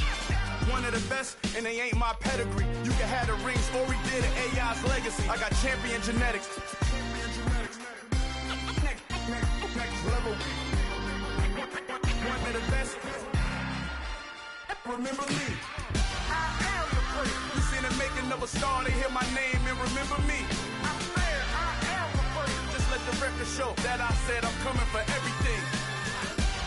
One of the best, and they ain't my pedigree. You can have the rings, or we did an AI's legacy. I got champion genetics. Next level. One of the best. Remember me. I am the great. You seen the making of a star, they hear my name and remember me. I am the great. Just let the record show that I said I'm coming for everything.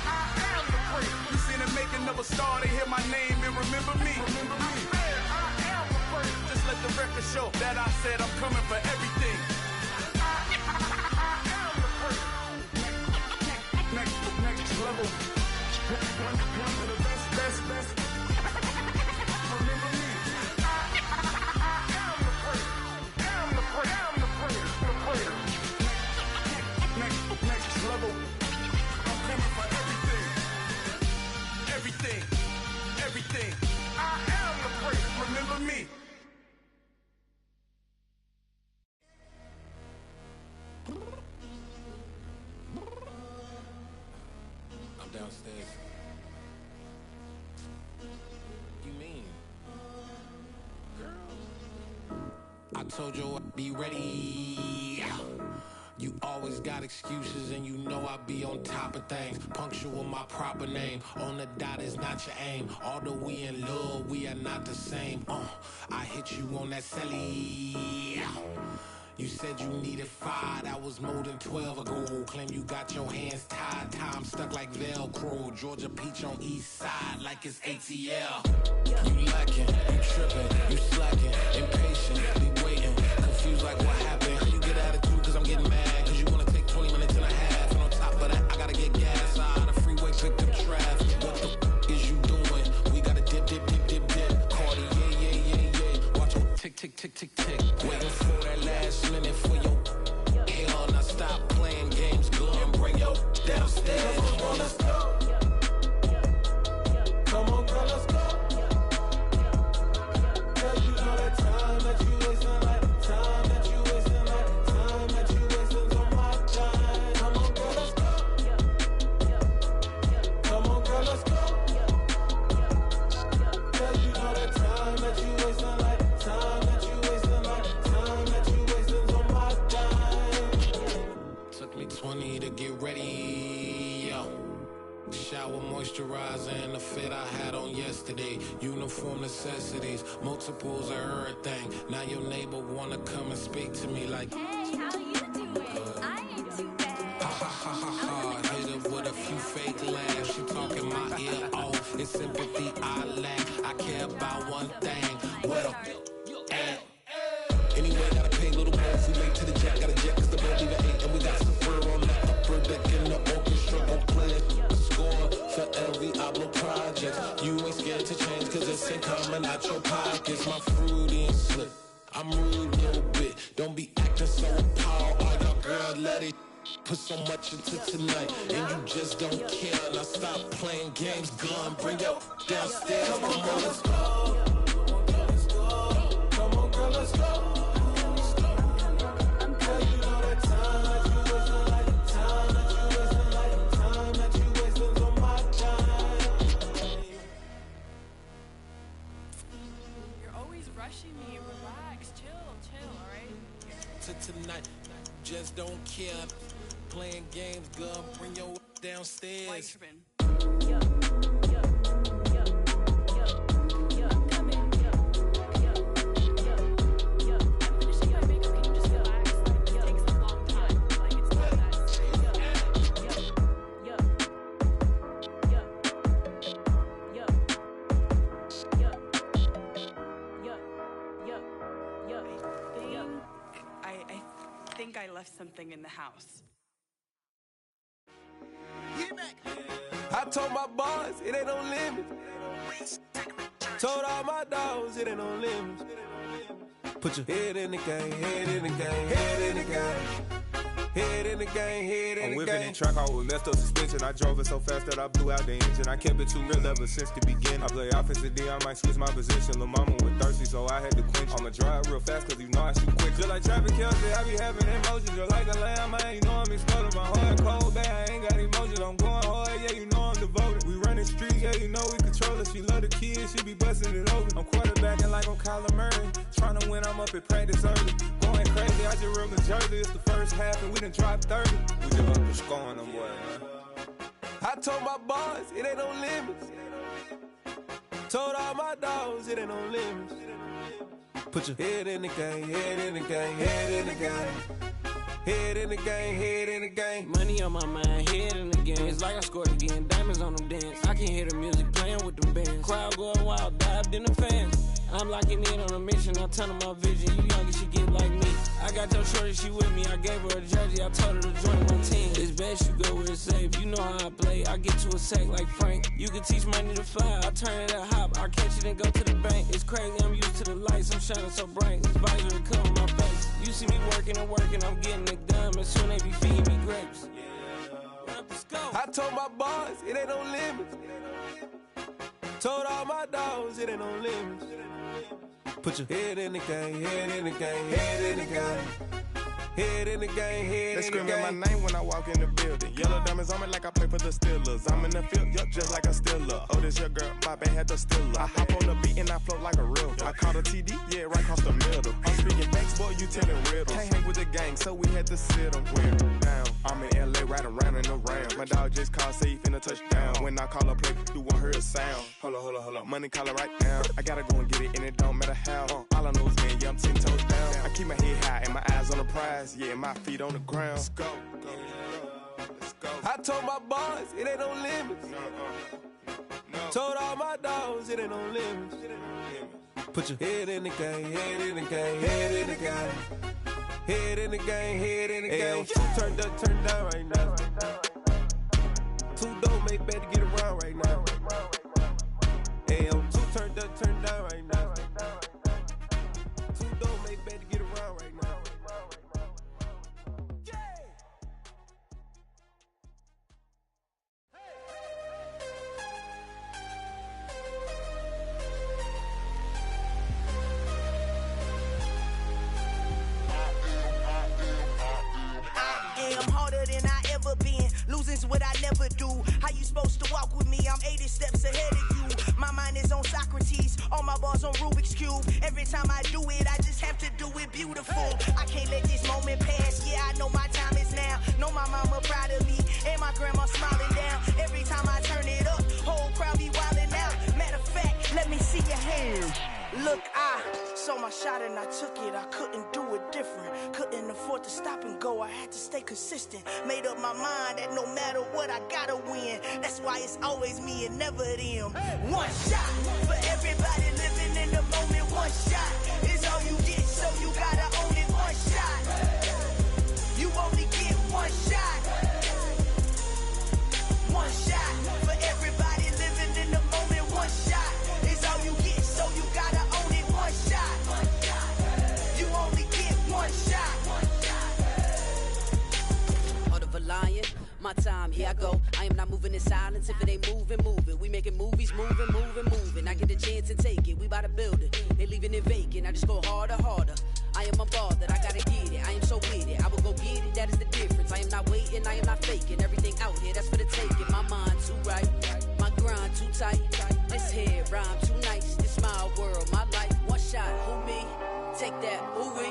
I am the great. You seen the making of a star, they hear my name and remember me. Remember me. I am the great. Just let the record show that I said I'm coming for everything. I am the great. Next level. One of the best. Remember me. I am the great. I'm the great. Next level. I'm coming for everything. I am the great. Remember me. I'm downstairs. I told you I'd be ready. You always got excuses and you know I be on top of things. Punctual my proper name. On the dot is not your aim. Although we in love, we are not the same. I hit you on that celly. You said you needed 5, that was more than 12 ago. Claim you got your hands tied, time stuck like Velcro. Georgia peach on east side like it's ATL. You lacking, you tripping, you slacking, impatient, be waiting, confused like what happened. You get attitude cause I'm getting mad, cause you wanna take 20 minutes and a half. And on top of that, I gotta get gas out of the freeway, pick up traffic. What the is you doing? We gotta dip. Cardi, yeah. Watch it tick. Waiting for that last minute for your hell. Now stop playing games, go and bring your downstairs. Come on, let's go. Come on, girl, let's go. Girl, you know that time that you wasting, like time that you wasting, like time that you wasting on my time. Come on, girl, let's go. Come on, girl, let's go. Girl, you know that time that you wasting, like time that you wasting, like time that you wasting on my time. Took me 20 to get ready, yo. Shower moisturizer and the fit I had on yesterday. Uniform necessities, multiples of everything. Now your neighbor wanna come and speak to me like, hey, how you doing? I ain't too bad. Ha. Hit her with a few fake laughs. She talking my ear off. It's sympathy I lack. I care about one thing. Well, anyway, gotta pay a little more. If we late to the jack, gotta jet cause the boat leave at 8. And we got some fur on the upper deck in the orchestra. Gon' play it. Score for every Ablo project. You ain't scared to change cause it's ain't coming out your pockets. My fruity and slip. I'm rude a little bit. Don't be acting so appalled. All y'all girl, let it put so much into tonight. And you just don't care. Now stop playing games. Gun, bring your downstairs. Come on, girl, let's go. Come on, girl, let's go. Girl, you know that time that you wasting, like time that you wasting, like time that you wasting on my time. You're always rushing me. Relax, chill, alright? To tonight, just don't care. Playing games, girl, bring your downstairs. White tripping. I'm finishing my makeup. Can you just relax? It takes a long time. Like, it's left something in the house. I told my boys it ain't no limits. Told all my dogs it ain't no limits. Put your head in the game, head in the game, head in the game. Head in the game, head in the game. I'm whipping in track, I was messed up suspension. I drove it so fast that I blew out the engine. I kept it too real ever since the beginning. I play offensive D, I might switch my position. Lil' mama was thirsty, so I had to quench. I'ma drive real fast, cause you know I shoot quick. Just like Travis Kelce, I be having emotions. Just like a lamb, man, you know I'm exploding. My heart cold, bad, I ain't got emotions. I'm going hard, yeah, you know I'm devoted. We running streets, yeah, you know we control it. She love the kids, she be busting it over. I'm quarterbacking like I'm Kyler Murray. Trying to win, I'm up at practice early. Going crazy, I just real the jersey. It's the first half, and we done dropped 30. We just up to scoring them, boy, man. I told my boys it ain't no limits. Told all my dogs it ain't no limits. Put your head in the game, head in the game, head in the game. Head in the game, head in the game. Money on my mind, head in the game. It's like I scored again, diamonds on them dance. I can hear the music playing with them bands. Crowd going wild, dived in the fans. I'm locking in on a mission, I'm telling my vision. You young, you should get like me. I got your shorty, she with me. I gave her a jersey, I told her to join my team. It's best you go where it's safe. You know how I play. I get to a sack like Frank. You can teach money to fly. I turn it a hop. I catch it and go to the bank. It's crazy, I'm used to the lights. I'm shining so bright. This visor will cover my face. You see me working and working. I'm getting it done. And soon they be feeding me grapes. I told my boys it ain't no limits. Told all my dogs it ain't no limits. Put your head in the game, head in the game, head in the game. Head in the game, head in the game. They screaming my name when I walk in the building. Yellow diamonds on me like I play for the Steelers. I'm in the field, yup, just like a Steeler. Oh, this your girl, my band had the Steeler. I hop on the beat and I float like a river. I caught a TD, yeah, right across the middle. I'm speaking facts, boy, you telling riddles. Can't hang with the gang, so we had to sit them down. I'm in LA, right around in the round. My dog just called, say he finna touchdown. When I call a play, you won't hear a sound. Hold up, money calling right now. I gotta go and get it, and it don't matter how. All I know is, man, yeah, I'm 10 toes down. I keep my head high and my eyes on the prize. Yeah, my feet on the ground. Let's go. Let's go. I told my boys it ain't no limits. Told all my dogs it ain't no limits. Put your head in the game, head in the game, head in the game. Head in the game, head in the game. Turned up, turned down right now. Too dope, make better get around right now. Hey, I'm too turned up, turned down right now. Too dope, make better get around right now. I'm harder than I ever been. Losing's what I never do. How you supposed to walk with me? I'm 80 steps ahead of you. My mind is on Socrates. All my bars on Rubik's Cube. Every time I do it, I just have to do it beautiful. I can't let this moment pass. Yeah, I know my time is now. Know my mama proud of me. And my grandma smiling down. Every time I turn it up, whole crowd be wildin' out. Matter of fact, let me see your hands. Look, I saw my shot and I took it. I couldn't do it different. Couldn't afford to stop and go. I had to stay consistent. Made up my mind that no matter what, I gotta win. That's why it's always me and never them. One shot for everybody living in the moment. One shot is all you get, so you gotta own it. One shot. You only get one shot. One shot for everybody living in the moment. One shot is all you get, so you gotta own it. One shot. You only get one shot. Heart of a lion, my time, here I go. I am not moving in silence. If it ain't moving, moving. We making movies, moving. I get a chance and take it. We bout to build it. They leaving it vacant. I just go harder. I am unbothered. I gotta get it. I am so with it. I will go get it. That is the difference. I am not waiting. I am not faking. Everything out here, that's for the taking. My mind too right. My grind too tight. This head rhyme too nice. This my world, my life. One shot, who me? Take that, who we?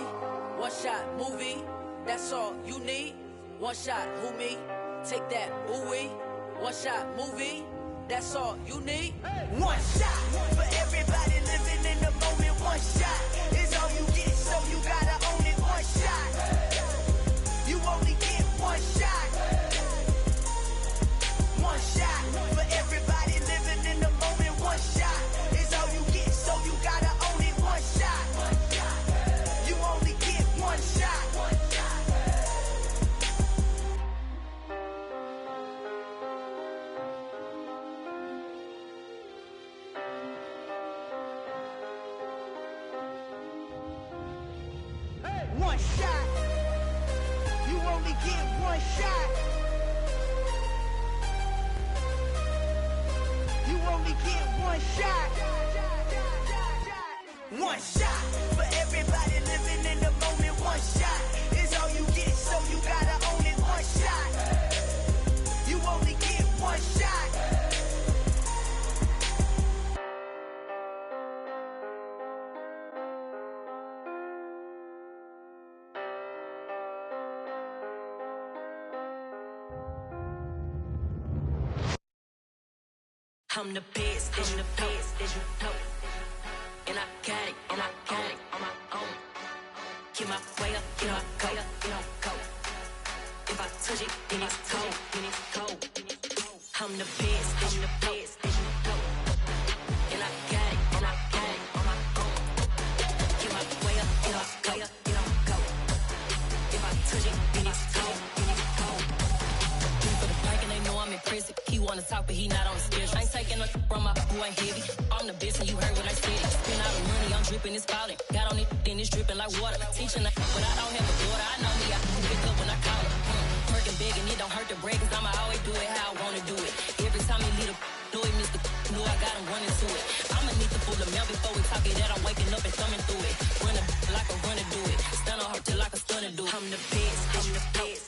One shot, movie. That's all you need. One shot, who me? Take that, who we? One shot, movie. That's all you need. One shot for everybody living in the moment. One shot is all you get, so you gotta own it. One shot. You only get one shot. One shot for everybody living in the moment. One shot is all you get, so you gotta own it. One shot. You only get one shot. one shot. You only get one shot. You only get one shot. One shot for everybody living in the moment. One shot is all you get, so you gotta own it. One shot. You only get one shot. I'm the best, and the best, as you know. And I got it, on my own. Get my way up, get my go, go. If I touch it, then it's cold, I'm the best, and the best, as you know. And I got it, on my own. Get my way up, get my go. If I touch it, then it's cold, For the bike and they know I'm impressive. He wanna talk, but he not on the schedule. I ain't taking no from my boy ain't heavy. I'm the best and you heard what I said. Spend all the money, I'm dripping, it's falling. Got on it, then it's dripping like water. Teaching but I don't have a daughter. I know me, I can pick up when I call her. Working big and it don't hurt to break, cause I'ma always do it how I wanna do it. Every time he leave do it, Mr. Know I got him running to it. I'ma need to pull the mail before we talk it that I'm waking up and thumbing through it. Running like a runner do it. Stun on her till like a stunner do it. I'm the best, I'm the best.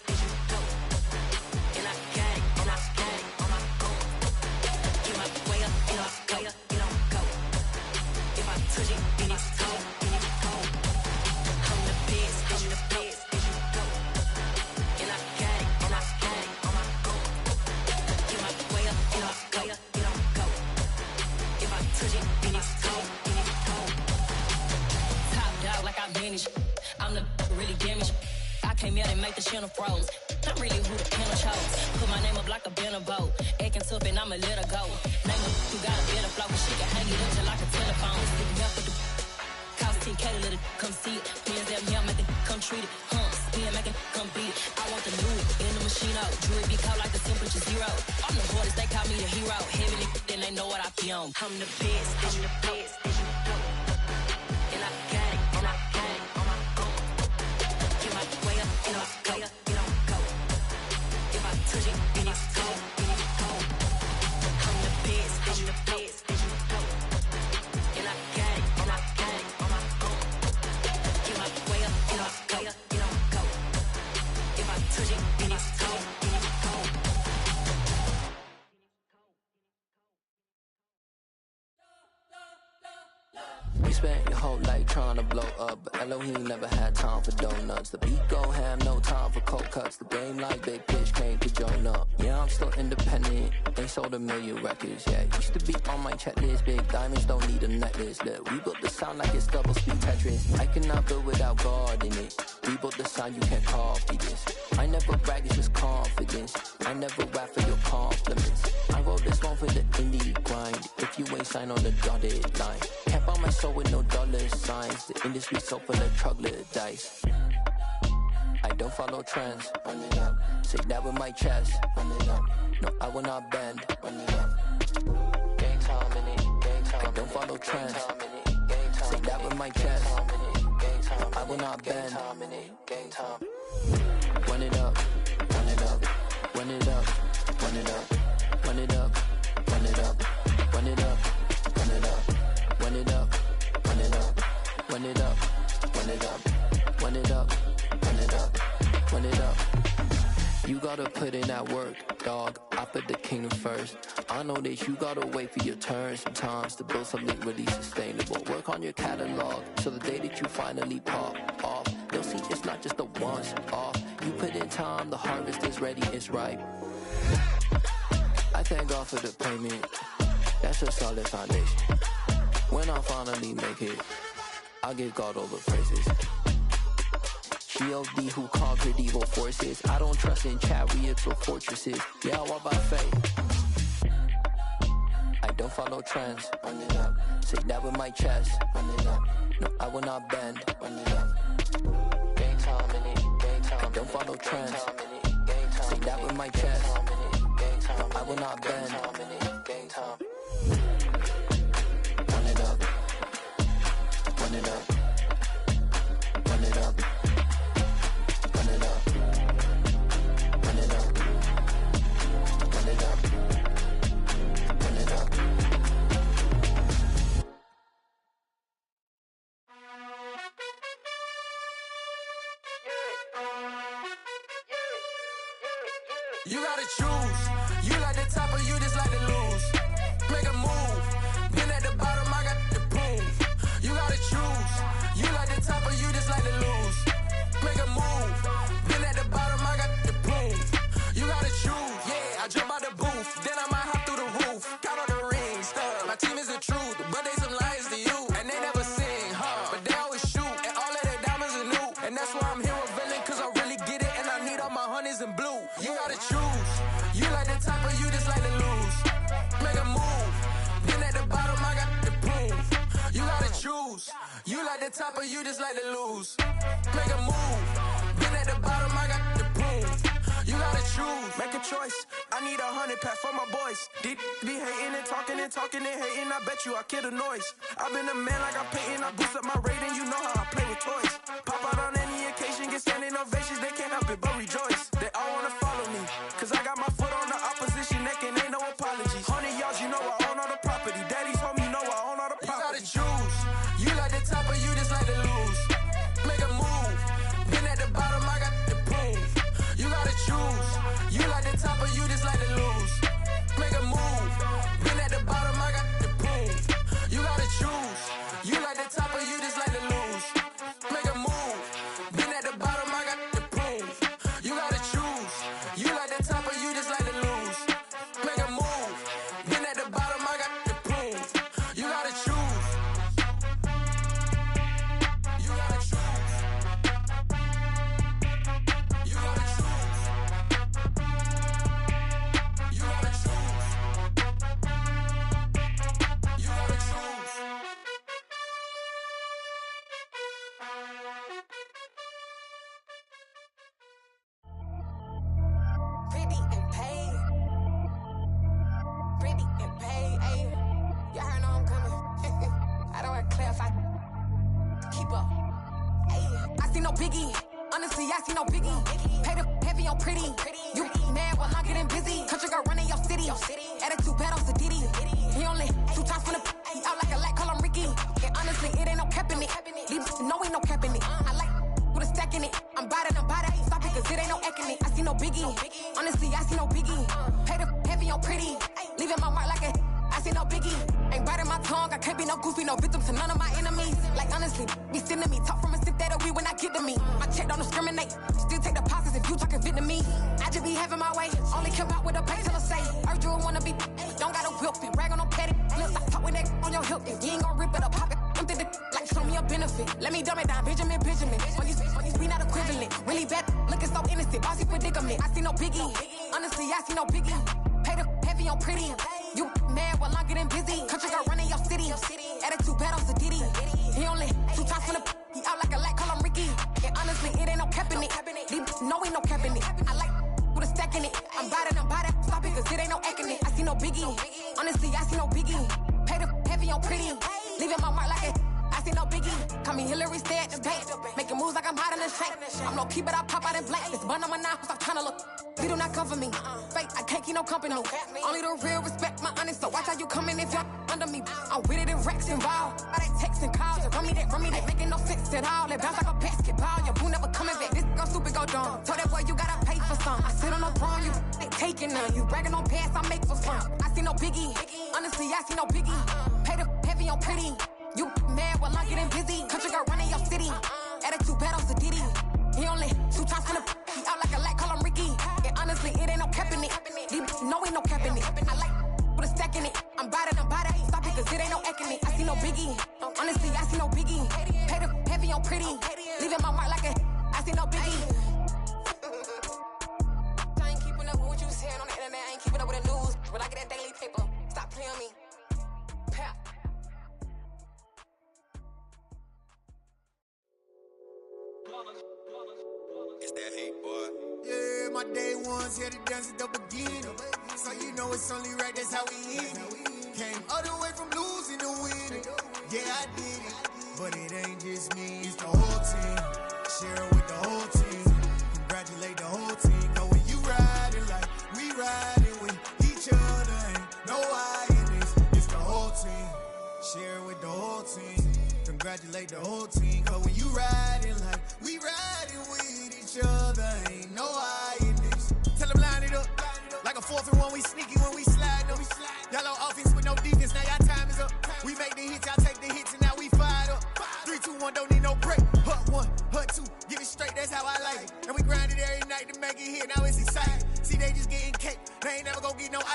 And I got it, on my own. Get my way up, get my go. If I touch it, then it's cold, I'm the best, and I got it, on my own. Get my way up, get my go. If I touch it, then it's cold, Top dog like I vanished. I'm the really damaged. I came out and make the channel froze. I'm really who the panel chose. Put my name up like a banner boat. Acting tough and I'ma let her go. Name her who got a better flow, cause she can hang it up just like a telephone. Stick me up with the cost 10K to let it come see it. Pins that me, make it come treat it. Spin, make it come beat it. I want the new in the machine out. Jewelry be caught like the temperature zero. I'm the hardest, they call me the hero. Heavy then they know what I be on. I'm the best, I'm the best, as you know. And I got it, on my own. Get my way up, get my go. If I touch it, then it's cold, I'm the best, as you know. And I got it, on my own. Get my way up, get my go. If I touch it, then it's cold, You spent your whole life trying to blow up, but Elohim never had time for donuts. The beat go ham, no time for cold cuts. The game like Big Pitch came to join up. Yeah, I'm still independent, they sold 1 million records. Yeah, used to be on my checklist. Big diamonds don't need a necklace. Look, we built the sound like it's double speed Tetris. I cannot build without God in it. We built the sound, you can't copy this. I never brag, it's just confidence. I never rap for your compliments. I wrote this one for the indie grind. If you ain't signed on the dotted line, can't buy my soul with no dollar signs. The industry so full of troglodytes. I don't follow trends. Run it up. Say that with my chest. Run it up. No, I will not bend. Run it up. Gang time in it. Gang time. I don't follow trends. Say that with my chest. I will not bend. Gang time. Run it up. Run it up. Run it up. Run it up. Run it up. Run it up. Run it up. Run it up. Run it up. Run it up. Run it up. Run it up. Run it up. Run it up. Run it up. You gotta put in that work, dog. I put the kingdom first. I know that you gotta wait for your turn sometimes to build something really sustainable. Work on your catalog, so the day that you finally pop off, you'll see it's not just a once off. You put in time, the harvest is ready, it's ripe. I thank God for the payment. That's a solid foundation. When I finally make it, I'll give God all the praises. G.O.D. who conquered evil forces. I don't trust in chariots or fortresses. Yeah, I walk by faith. I don't follow trends. Run it up. Say that with my chest. Run it up. No, I will not bend. Run it up. Gang time in it. Gang time. I don't follow trends. Say that with my chest. No, I will not bend. Gang time. Run it up. Run it up. Run it up. Run it up. You gotta choose. You like the top or you just like to lose. Make a move. Been at the bottom, I got the proof. You gotta choose. You like the top or you just like to lose. Make a move. Been at the bottom, I got the proof. You gotta choose. Yeah, I jump out the booth. Then I might hop through the roof. Count all the rings. My team is the truth, but they some liars to you. And they never sing, but they always shoot. And all of their diamonds are new. And that's why I'm here revealing, cause I really get it. And I need all my honeys in blue. You gotta choose. You like the top or you just like to lose. Make a move. Been at the bottom, I got the proof. You gotta choose. You like the top or you just like to lose. Make a move. Been at the bottom, I got the proof. You gotta choose. Make a choice. I need 100 pack for my boys. Deep be hating and talking and hating. I bet you I kill the noise. I've been a man like I'm painting. I boost up my rating. You know how I play with toys. Pop out on any occasion, get standing ovations. They can't help it but rejoice. They all wanna follow me, cause I got my foot on the opposition neck and ain't no apologies. 100 yards, you know I own all the property. Daddy's home, you know I own all the property. You gotta choose. You like the top or you just like to lose. Make a move. Been at the bottom, I got the proof. You gotta choose. You like the top or you just like to lose. Make a move. Been at the bottom, I got the proof. You gotta choose. You like the top or you just like to lose. Make a move. Been at the bottom, I got the proof. You gotta choose. You like the top or you just like to lose. Make a move. Been at the bottom, I got the proof. You gotta choose. You gotta choose. You gotta choose. You gotta choose. You gotta choose. Pretty and paid. Pretty and paid, ayy. Y'all heard I'm coming. I don't want to clarify. Keep up. Ayy. I see no biggie. Honestly, I see no biggie. Pay the heavy on pretty. You mad while I'm getting busy. Country girl running your city. Attitude bad on Sadiddy. He only 2 times from the he out like a light, call him Ricky. And honestly, it ain't no cap in it. Leave no ain't no cap in it. I like with a stack in it. I'm bought it. Stop it, cause it ain't no eck in it. I see no biggie. Honestly, I see no biggie. Pay the heavy on pretty. Leaving my mark like a I see no biggie. Ain't biting my tongue. I can't be no goofy, no victim to none of my enemies. Like honestly, be sending me talk from a sip that'll be when I get to me. My check don't discriminate. Still take deposits if you talking Vietnamese. I just be having my way. Only come out with a pay till I say. Urge you wanna be. Don't gotta whip it. Rag on no petty. Look, I talk with that on your hip. If you ain't gon' rip it up, pop it. I'm the like show me a benefit. Let me dumb it down, Benjamin. On you be not equivalent. Really bad, looking so innocent. Bossy predicament. I see no biggie. Honestly, I see no biggie. Pay the heavy on pretty. You mad while I'm getting busy. Country girl running your city. Attitude bad on Sadiddy. He only 2 times from the he out like a light, call him Ricky. And honestly, it ain't no cap in it. No ain't no cap in it. I like with a stack in it. I'm bought it. Stop it, cause it ain't no eck in it. I see no biggie. Honestly, I see no biggie. Pay the heavy on pretty. Leaving my mark like a I see no biggie. Call me Hillary, stay at the bank. Making moves like I'm hot in the shank. I'm low key, but I pop out in blank. This bun on my knife, stop trying to look. They do not come for me. Fake, I can't keep no company. Only the real respect my honest. So watch how you coming if you're under me. I'm with it and Rex involved. All they texts and calls. Run me that, making no sense at all. They bounce like a basketball. Your boo never coming back. This go stupid, go dumb. Told that boy you gotta pay for some. I sit on the throne, you they taking none. You bragging on pants, I make for fun. I see no biggie. Honestly, I see no biggie. Pay the heavy on pretty. You mad while I'm getting busy. Country girl running your city. Attitude bad on Sadiddy. He only 2 times from the he out like a light, call him Ricky. And honestly, it ain't no cap in it. No ain't no cap in it. I like with a stack in it. I'm bought it. Stop it, cause it ain't no eck in it. I see no biggie. Honestly, I see no biggie. Pay the heavy on pretty. Leaving my mark like a I see no biggie. I ain't keeping up with what you saying on the internet. I ain't keeping up with the news. But I get that daily paper. Stop playing me. Pap. It's that hate, boy. Yeah, my day ones here to dance at the beginning. So you know it's only right, that's how we hit it. Came all the way from losing to winning. Yeah, I did it. But it ain't just me, it's the whole team. Share with the whole team. Congratulate the whole team. Cause when you riding like we riding with each other, ain't no I in this. It's the whole team. Share with the whole team. Congratulate the whole team. Cause when you riding like we riding with each other, ain't no I in this. Tell them line it up.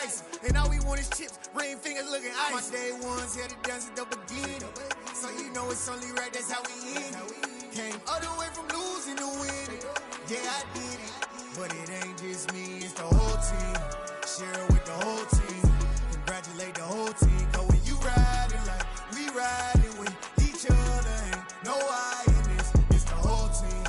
ice. And all we want is chips, ring fingers looking ice. My day ones had to dance at the beginning. So you know it's only right, that's how we end it. Came all the way from losing to winning. Yeah, I did it. But it ain't just me, it's the whole team. Share it with the whole team. Congratulate the whole team. Cause when you riding like we riding with each other, ain't no I in this. It's the whole team.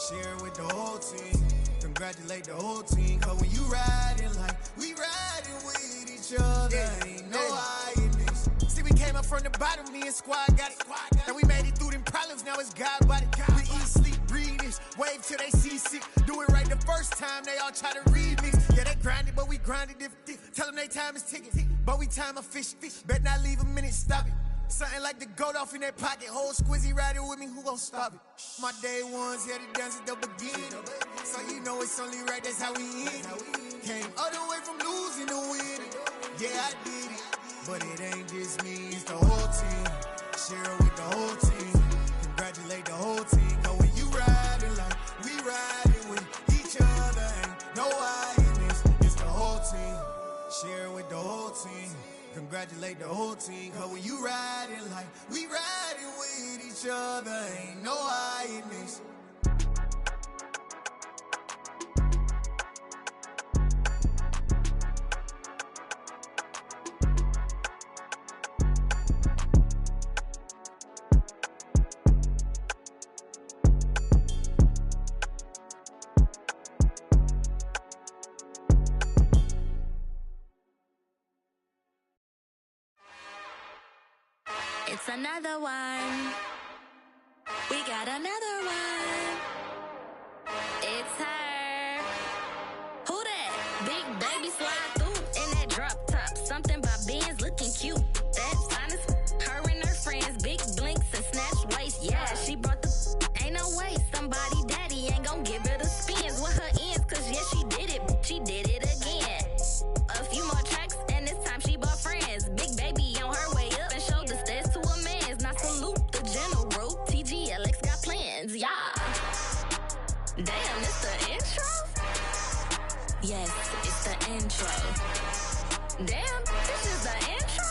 Share it with the whole team. Congratulate the whole team. Cause when you riding like we riding with each other, ain't no I in this. See, we came up from the bottom, me and squad got it. And we made it through them problems, now it's God body. We eat, sleep, breathe this, wave till they see sick. Do it right the first time, they all try to remix. Yeah, they grinded, but we grinded different. Tell them they time is ticking, but we time a fish. Bet not leave a minute, stop it. Something like the goat off in that pocket. Whole squizzy riding with me, who gon' stop it? My day ones had to dance at the beginning. So you know it's only right, that's how we end it. Came all the way from losing to winning. Yeah, I did it. But it ain't just me, it's the whole team. Share it with the whole team. Congratulate the whole team. Cause when you riding like we riding with each other, ain't no I in this. It's the whole team. Share it with the whole team. Congratulate the whole team. Cause when you riding like we riding with each other, ain't no I in this. It's another one. We got another one. It's her. Who that? Big baby slide through in that drop top. Something by Benz looking cute. That's honest. Her and her friends, big blinks and snatch waist. Yeah, she brought the. Ain't no way somebody daddy ain't gon' give her the spins with her ends. Cause yeah, she did it. She did it again. A few more tracks and this time she bought friends. Big baby on her way up and showed the stairs to a man's. Now salute the general. TGLX got plans, yeah. Damn, it's the intro? Yes, it's the intro. Damn, this is the intro?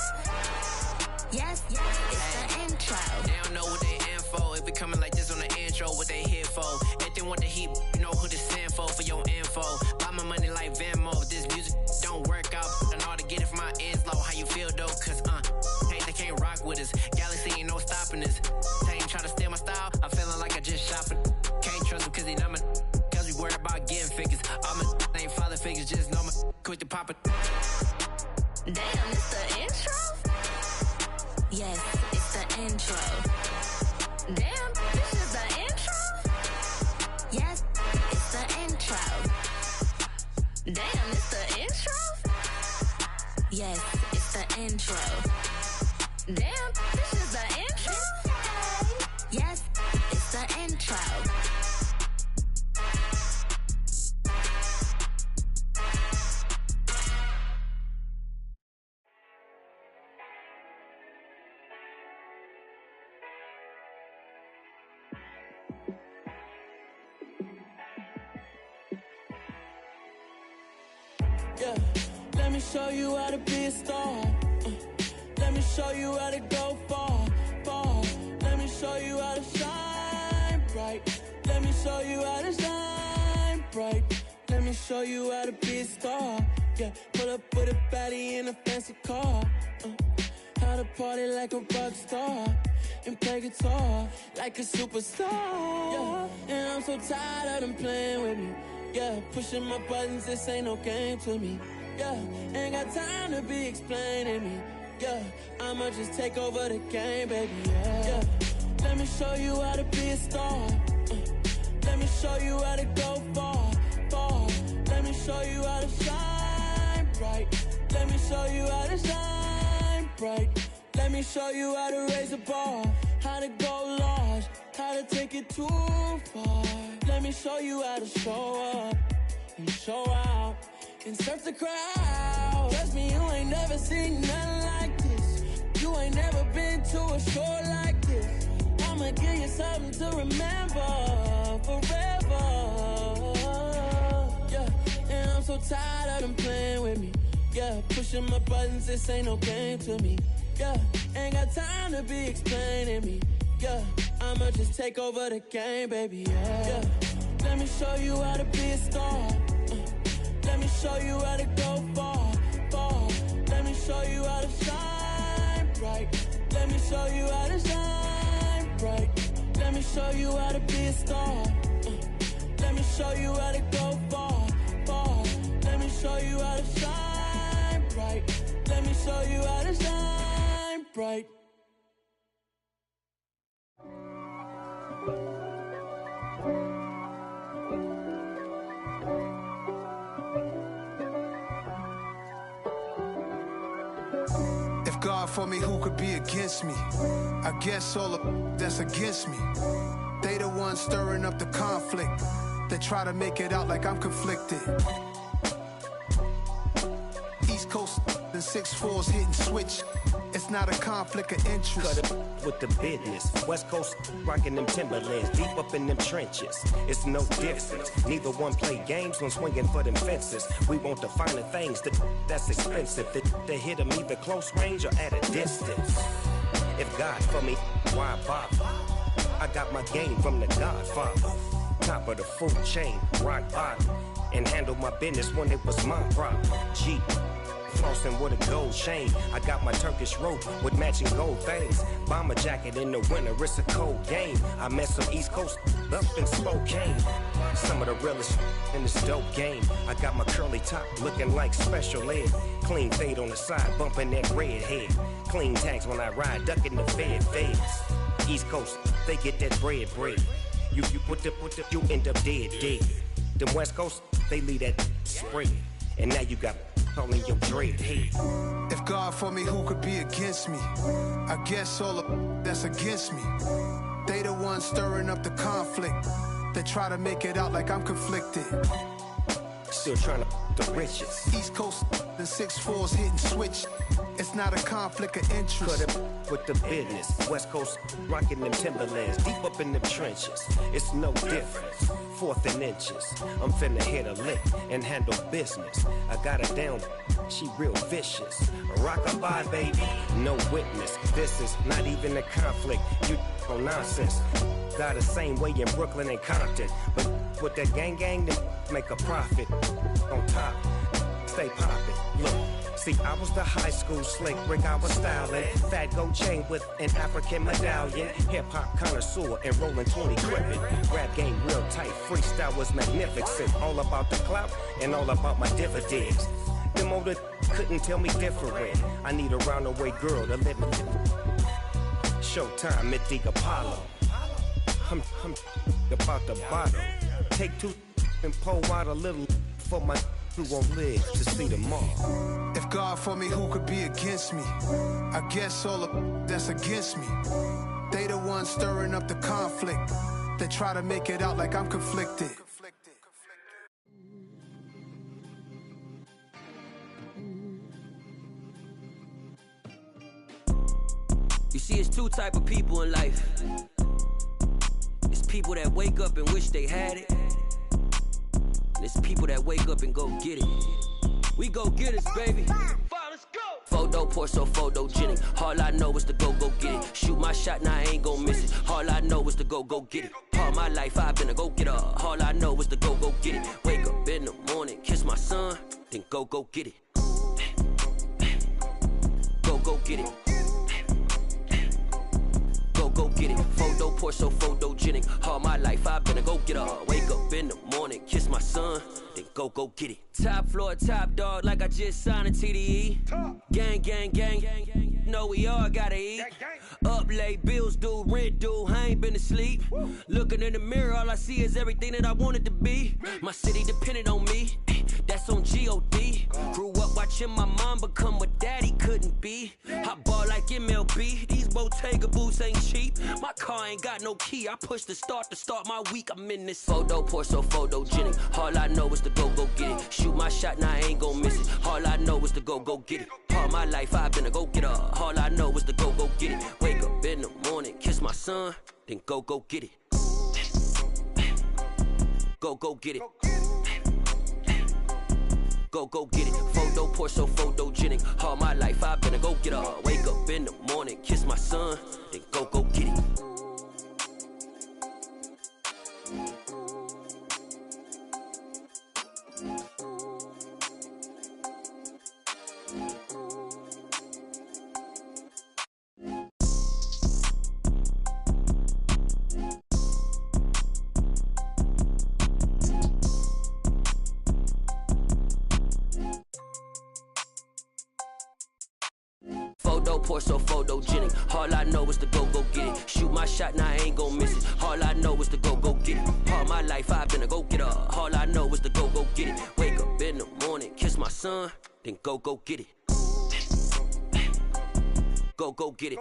Yes, it's the intro. They don't know what they in for. If it coming like this on the intro, what they here for? If they want the heat, you know who to send for your info. Buy my money like Venmo. If this music don't work out, and all to get it from my ends low. How you feel though? Cause hey, they can't rock with us. Galaxy ain't no stopping this. They ain't try to steal my style. I'm feeling like I just shopping. Can't trust them cause they know my. Cause we worried about getting figures. All my ain't father figures, just know my. Quick to pop it. Damn, it's the intro? Yes, it's the intro. Damn, this is the intro? Yes, it's the intro. Damn, it's the intro? Yes, it's the intro. Damn, this is the intro? Yes, it's the intro. Yeah, let me show you how to be a star. Let me show you how to go far, far. Let me show you how to shine bright. Let me show you how to shine bright. Let me show you how to be a star. Yeah, pull up with a baddie in a fancy car. How to party like a rock star and play guitar like a superstar. Yeah, and I'm so tired of them playing with me. Yeah, pushing my buttons, this ain't no game to me. Yeah, ain't got time to be explaining me. Yeah, I'ma just take over the game, baby. Yeah, let me show you how to be a star. Let me show you how to go far, far. Let me show you how to shine bright. Let me show you how to shine bright. Let me show you how to raise a bar, how to go large, how to take it too far. Let me show you how to show up and show out and surf the crowd. Trust me, you ain't never seen nothing like this. You ain't never been to a show like this. I'ma give you something to remember forever. Yeah, and I'm so tired of them playing with me. Yeah, pushing my buttons, this ain't no game to me. Yeah, ain't got time to be explaining me. Yeah, I'ma just take over the game, baby. Yeah. Let me show you how to be a star. Let me show you how to go far, far. Let me show you how to shine bright. Let me show you how to shine bright. Let me show you how to be a star. Let me show you how to go far, far. Let me show you how to shine bright. Let me show you how to shine bright. If God for me, who could be against me? I guess all of that's against me. They the ones stirring up the conflict. They try to make it out like I'm conflicted. East Coast and 6'4's hitting switch. It's not a conflict of interest. Cut it with the business. West Coast rocking them Timberlands, deep up in them trenches. It's no difference. Neither one play games when swinging for them fences. We want the finer things that's expensive. That hit them either close range or at a distance. If God for me, why bother? I got my game from the Godfather. Top of the food chain, rock bottom. And handle my business when it was my problem. G. Flossing with a gold chain. I got my Turkish rope with matching gold things. Bomber jacket in the winter, it's a cold game. I met some East Coast up in Spokane. Some of the realest in this dope game. I got my curly top looking like special ed. Clean fade on the side, bumping that red head. Clean tags when I ride, ducking the feds. East Coast, they get that bread. You you end up dead. Them West Coast, they leave that spread. And now you got calling your dread head. If God for me, who could be against me? I guess all of that's against me. They the ones stirring up the conflict. They try to make it out like I'm conflicted. Still trying to the riches. East Coast and 6'4's hitting switch. It's not a conflict of interest. Cut it with the business. West Coast rocking them Timberlands, deep up in them trenches. It's no difference. 4th and inches. I'm finna hit a lick and handle business. I got her down, she real vicious. Rock-a-bye, baby, no witness. This is not even a conflict. You on nonsense. Got the same way in Brooklyn and Compton. But with that gang, then make a profit. On top, stay poppin'. Look. See, I was the high school slick Rick, I was styling. Fat gold chain with an African medallion. Hip-hop connoisseur and rolling 20 gripping. Rap game real tight, freestyle was magnificent. All about the clout and all about my dividends. Them older couldn't tell me different. I need a roundaway girl to live in. Showtime at the Apollo. I'm about the bottle. Take 2 and pour out a little for my who won't live to see tomorrow. If God for me, who could be against me? I guess all of that's against me. They the ones stirring up the conflict. They try to make it out like I'm conflicted. You see, it's 2 type of people in life. It's people that wake up and wish they had it. And it's people that wake up and go get it. We go get it, baby. Let's go. Photo pour so photogenic. All I know is to go get it. Shoot my shot, now I ain't gon' miss it. All I know is to go get it. All my life I've been a go getter. All I know is to go get it. Wake up in the morning, kiss my son, then go get it. Go get it. Go get it. Photo pour so photogenic. All my life I've been a go getter. Wake up in the morning, kiss my son, then go get it. Top floor, top dog, like I just signed a TDE. Gang. Know we all gotta eat. Up late, bills due, rent due, I ain't been asleep. Looking in the mirror, all I see is everything that I wanted to be. My city depended on me, that's on G.O.D. Grew up watching my mom become what daddy couldn't be. I ball like MLB, these Bottega boots ain't cheap. My car ain't got no key, I push the start to start my week. I'm in this photo pour so photogenic. All I know is to go get it. Shoot my shot, now I ain't gon' miss it. All I know is to go get it. All my life I've been a go getter. All I know is to go get it. Wake up in the morning, kiss my son, then go get it. Go get it. go get it. Photo poor, so photogenic. All my life I've been a go get her. Wake up in the morning, kiss my son, then go get it. Photo poor, so photogenic. All I know is to go get it. Shoot my shot, now I ain't gon' miss it. All I know is to go get it. All my life I've been a go getter. All I know is to go get it. Wake up in the morning, kiss my son, then go get it. Go get it.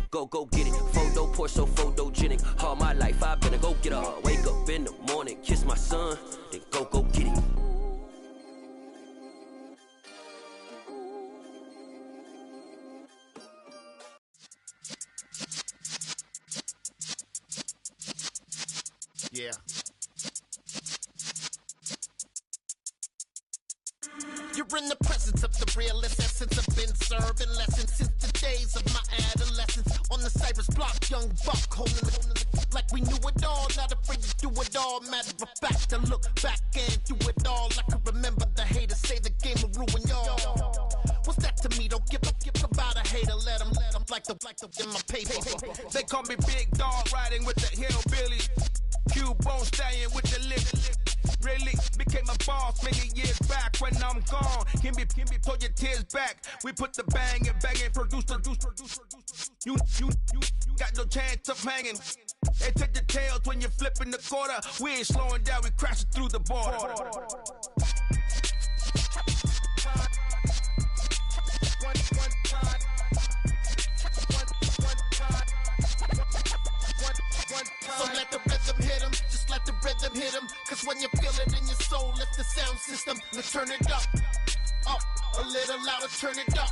Go get it. Photo poor, so photogenic. All my life I've been a go getter. Wake up in the morning, kiss my son, then go get it. Yeah. You're in the presence of the realest essence. I've been serving lessons since the days of my adolescence. On the Cypress block, young buck holding it like we knew it all. Not afraid to do it all. Matter of fact, to look back and do it all. I can remember the haters say the game will ruin y'all. What's that to me? Don't give about a hater. Let them like the in my paper. They call me Big Dog, riding with the hillbilly. Cubone stallion with the lip. Really became a boss many years back. When I'm gone, can be pull your tears back. We put the bang and produce. You got no chance of hanging. They take the tails when you're flipping the quarter. We ain't slowing down, we crashing through the border. So let the rhythm hit him, just let the rhythm hit him. Cause when you feel it in your soul, lift the sound system. Now turn it up, a little louder, turn it up,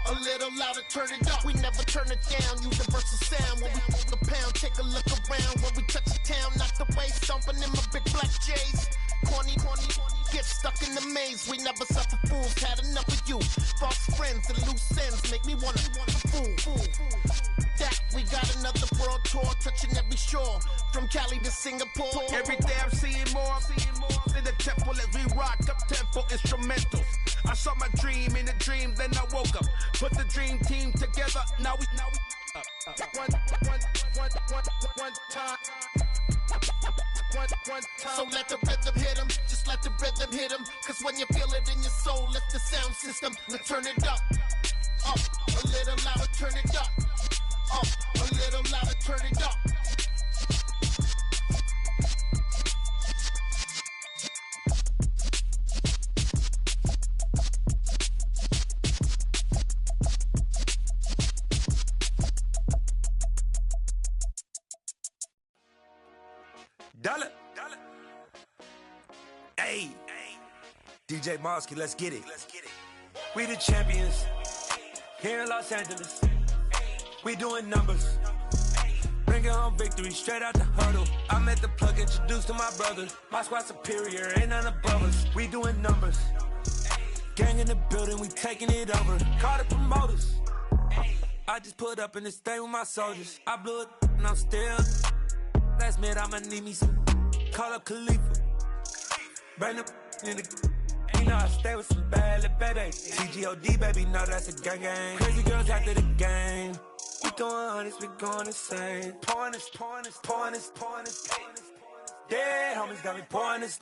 a little louder, turn it up. We never turn it down, universal sound. When we hold the pound, take a look around. When we touch the town, knock the way, stomping in my big black J's. Corny, get stuck in the maze. We never suffer fools, had enough of you. False friends and loose ends make me wanna fool. That we got another world tour, touching every shore, from Cali to Singapore. Every day I'm seeing more in the temple as we rock up tempo instrumentals. I saw my dream in a dream, then I woke up. Put the dream team together, now we one time. So let the rhythm hit him, just let the rhythm hit him. Cause when you feel it in your soul, lift the sound system. Now turn it up, a little louder, turn it up, a little louder, turn it up. Dollar. Hey, DJ Mosky, let's get it. We the champions here in Los Angeles. We doing numbers. Bringing home victory straight out the huddle. I'm at the plug, introduced to my brother. My squad superior, ain't none above us. We doing numbers. Gang in the building, we taking it over. Call the promoters. I just put up in this thing with my soldiers. I blew it and I'm still. Last minute, I'ma need me some. Call up Khalifa. Bring them in the. You know I stay with some bad little baby. TGOD, baby, know that's a gang gang. Crazy girls after the game. We going honest, we going insane. Pouring this. Dead homies got me pouring this.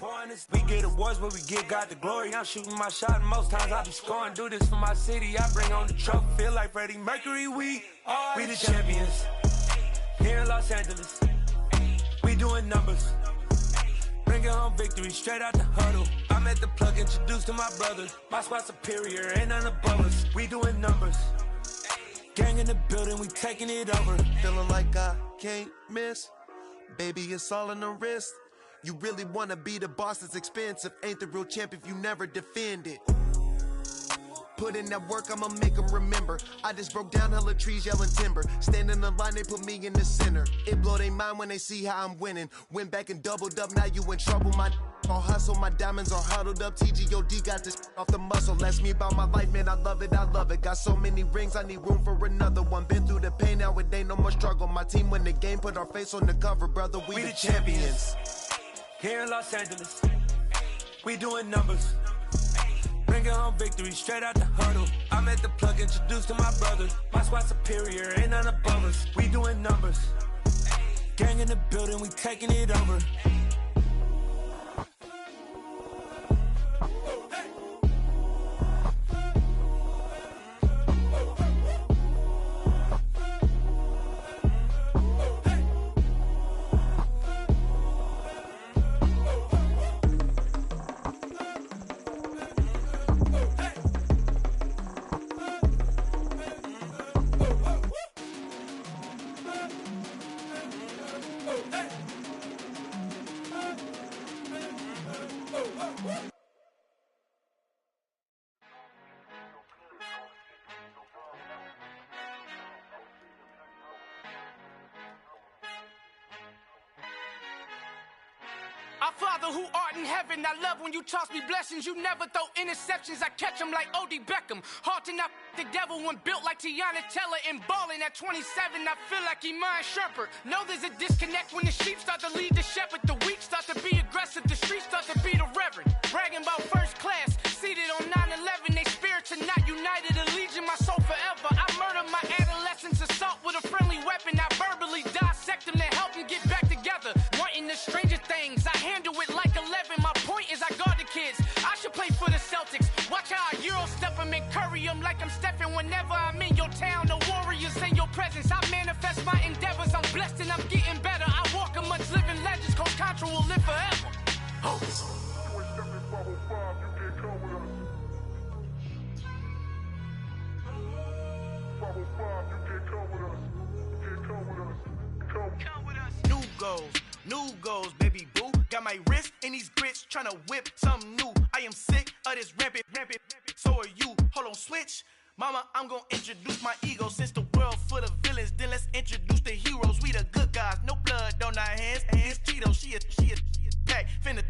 We get awards, but we get God the glory. I'm shooting my shot, and most times I be scoring. Do this for my city, I bring on the trophy. Feel like Freddie Mercury, we the champions. Here in Los Angeles. We doing numbers. Bringing home victory straight out the huddle. I'm at the plug, introduced to my brother. My squad superior, ain't none above us. We doing numbers. Gang in the building, we taking it over. Feeling like I can't miss. Baby, it's all in the wrist. You really wanna be the boss, it's expensive. Ain't the real champ if you never defend it. Put in that work, I'ma make them remember. I just broke down hella trees, yelling timber. Stand in the line, they put me in the center. It blow they mind when they see how I'm winning. Went back and doubled up, now you in trouble. My all hustle, my diamonds are huddled up. TGOD got this off the muscle. Ask me about my life, man, I love it, I love it. Got so many rings, I need room for another one. Been through the pain, now it ain't no more struggle. My team win the game, put our face on the cover, brother, we the champions. Here in Los Angeles, we doing numbers. Bringing home victory straight out the huddle. I'm at the plug, introduced to my brothers. My squad superior, ain't none above us. We doing numbers. Gang in the building, we taking it over. Our Father who art in heaven, I love when you toss me blessings. You never throw interceptions, I catch them like O.D. Beckham. Hard to not the devil when built like Tiana Teller and balling at 27. I feel like Iman Shumpert. Know there's a disconnect when the sheep start to lead the shepherd. The weak start to be aggressive, the streets start to be the reverend. Bragging about first class, seated on 9/11. They spirits are not united, a legion, my soul forever. I murder my adolescence, assault with a friendly weapon. I verbally dissect them to help them get back together. Wanting the stranger things, I handle it like 11. My point is I guard the kids. I should play for the Celtics. Watch how I Euro step them and curry them like I'm stepping whenever I'm in your town. The Warriors in your presence. I manifest my endeavors. I'm blessed and I'm getting better. I walk amongst living legends. Coach Contra will live forever. Oh. New goals, baby boo. Got my wrist in these grits, tryna whip something new. I am sick of this rampant. So are you. Hold on, switch. Mama, I'm gonna introduce my ego. Since the world full of villains, then let's introduce the heroes. We the good guys, no blood on our hands. Hands Cheeto, she a pack. Finna,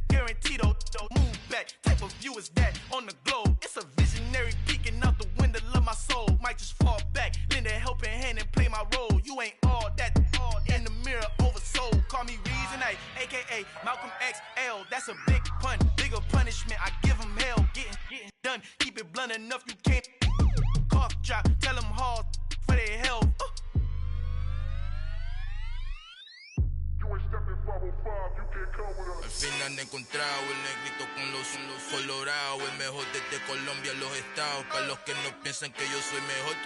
guaranteed, move back. Type of view is that on the globe? It's a visionary peeking out the window of my soul. Might just fall back, lend a helping hand and play my role. You ain't all that in the mirror oversold. Call me Reason A, aka Malcolm XL. That's a big pun, bigger punishment. I give him hell, getting done. Keep it blunt enough, you can't cough drop. Tell them hard for their health. Al fin han encontrado el negrito con los colorados. El mejor desde Colombia a los estados. Para los que no piensan que yo soy mejor,